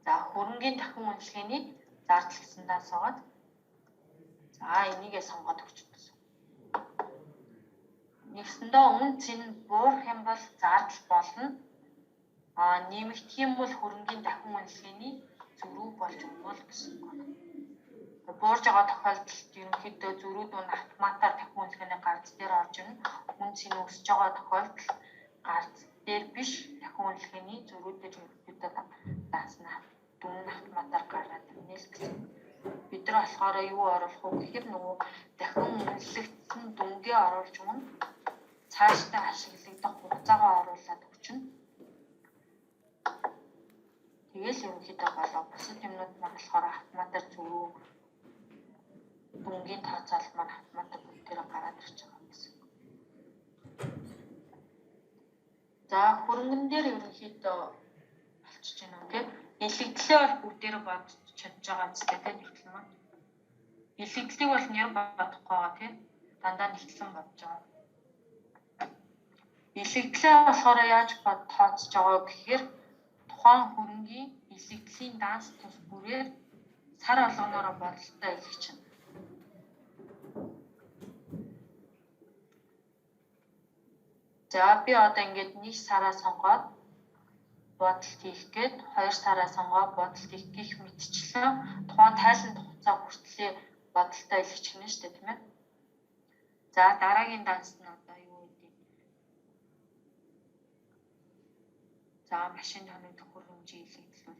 За хөрөнгөний дахин үнэлгээний зардал гэсэн данс байгаа. За энийгээ сонгоод өгч гэсэн. Нэгсэндээ үн цэн буурах юм бол зардал болно. Нэмэгдэх юм бол хөрөнгөний дахин үнэлгээний зөрүү болж өгнө л гэсэн үг байна. Буурж байгаа тохиолдолд ерөнхийдөө зөрүүд нь автоматар дахин үнэлгээний гарц дээр орж ирнэ. Үн цэн өсөж байгаа тохиолдолд гарц дээр биш дахин үнэлгээний зөрүүдээр ерөнхийдөө дааснаа дүн автоматар гараад ирнэ л гэсэн. Бид нар болохоор юу оруулах вэ гэхээр нөгөө дахин үнэлэгдсэн дүнгээ оруулж өгнө. Цаашдаа ашиглагдах хугацаагаа оруулаад өгчнө. Тэгэл ерөнхийдөө болоо бусад юмнууд маань болохоор автоматар зөрүү дүнгийн тооцоол маань автоматар бүгдээрээ гараад ирж байгаа юм гэсэн. За хөрөнгөн дээр ерөнхийдөө болчихж байна уу тийм. Илэгдлээ бол бүгдээрээ бодож чадж байгаа юм зү тийм нэгтлэн маань. Илэгдлийг бол нэр бодохгүй байгаа тийм. Дандаа нэгтлэн бодож байгаа. Илэгдлээ болохоор яаж тооцож байгаа гэхээр тухайн хөрөнгийн илэгдлийн данс тус бүрээр сар болгоноор бодолтой илэгчнэ. За би одоо ингээд 1 сараа сонгоод бодолт хийх гээд 2 сараа сонгоод бодолт хийх гэх мэтчлэн тухайн тайланд хугацаа хүртлээр бодолтой илэгчнэ шүү дээ тийм ээ. За дараагийн данс нь одоо юу гэдэг? За машин тооны төхөр хэмжээ илэгдэл.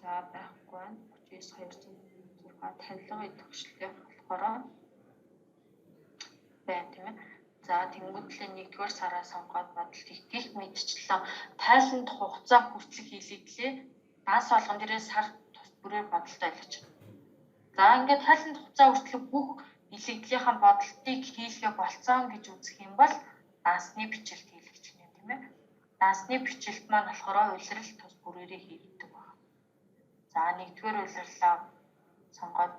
За байхгүй байна. 39 206 тавилгын төгслөх болохоор байна тийм ээ. За тэнгуүтлээ 1-р сараа сонгоод бодолт хийх гэх мэтчлэн тайланд хугацаа хүртэлх илэгдлээ данс болгон дээрээ сар тус бүрээр бодолтой илгэж. За ингээд тайланд хугацаа хүртэлх бүх илэгдлийнхэн бодолтыг хийлгээ болцсон гэж үзэх юм бол дансны бичлэлт хийлгэж гэнэ тийм ээ. Дансны бичлэлт маань болохоор улирал тус бүрээрээ хийгддэг байна. За 1-р улирлаа сонгоод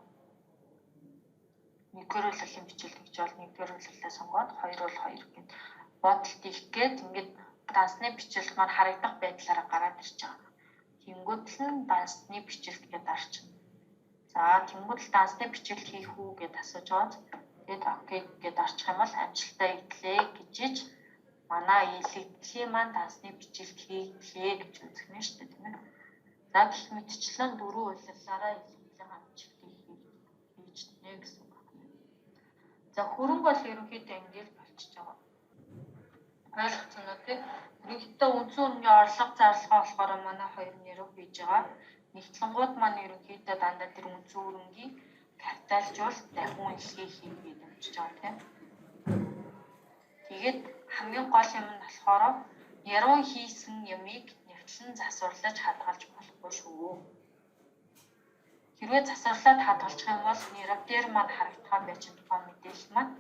1-р улирлын бичлэлт гэж бол 1-р улирлаа сонгоод 2 бол 2 гэд бодолт хийх гээд ингээд дансны бичлэлт маань харагдах байдлаараа гараад ирж байгаа. Тэнгуүтл нь дансны бичлэлт гэдээ дарчихна. За тэнгуүтл дансны бичлэлт хийх үү гэд асууж байгаад тэгээд окей гэд орчих юм бол амжилттай иглээ гэжиж манай илэгдлийн маань дансны бичлэлт хийлээ гэж үзэх нь шүү дээ тийм ээ. За гэх мэтчлэн 4 улирлаараа илэгдлийн амжилтыг хийж нэ гэсэн үг байна. За хөрөнгө бол ерөнхийдөө ингэж болчихж байгаа. Ойлгоцсон уу тийм? Ерөнхийдөө үндсэн хөрөнгөний орлого зарлага болохоор манай хоёр нэрөв хийж байгаа. Нэгтлэнгууд маань ерөнхийдөө дандаа тэр үндсэн хөрөнгийн капиталжуулалт дахин үнэлгээ хийх гэж амжиж байгаа тийм. Тэгээд хамгийн гол юм нь болохоор яруу хийсэн ямыг нэвтлэн засварлаж хадгалж болохгүй шүү. Хэрвээ засварлаад хадгалчих юм бол нэрв дээр маань харагдах байж тухайн мэдээлэл маань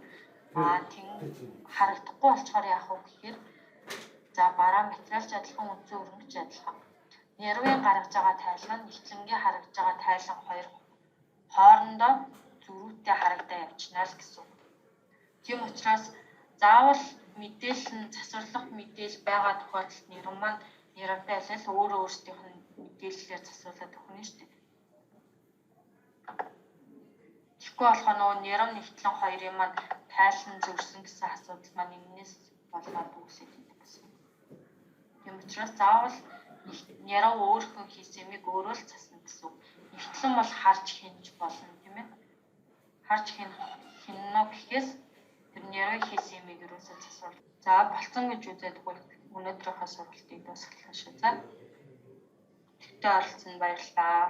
харагдахгүй болчоор яах вэ гэхээр за бараа материалч адилхан үндсэн хөрөнгөч адилхан. Нэрвийн гаргаж байгаа тайлбар нь нэгтлэнгийн харагдж байгаа тайлан хоёр хоорондоо зөрүүтэй харагдаа явчихна л гэсэн. Тийм учраас заавал мэдээлэл нь засварлах мэдээлэл байгаа тохиолдолд нэрв маань нэрвтэй аль өөрөө өөрсдийнх нь мэдээллээр засварлаад өгнө шүү дээ. Тэгэхгүй болохоор нөгөө нэрв нэгтлэн хоёрын маань тайлан зөрсөн гэсэн асуудал маань энэс болоод үүсэж байдаг гэсэн. Тийм учраас заавал нэрв өөрхөн хийсэн юмыг өөрөө л засна гэсэн. Нэгтлэн бол харж хинж болно тийм ээ. Харж хиннэ гэхээс тэр нэрв хийсэн юмыг ерөөсөө засвал. За болцсон гэж үзээд өнөөдрийнхөө сургалтыг дуусгах шүү. За. Тэгтээ оролцсонд баярлалаа.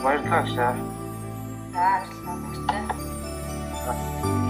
Баярлалаа. За, баярлалаа.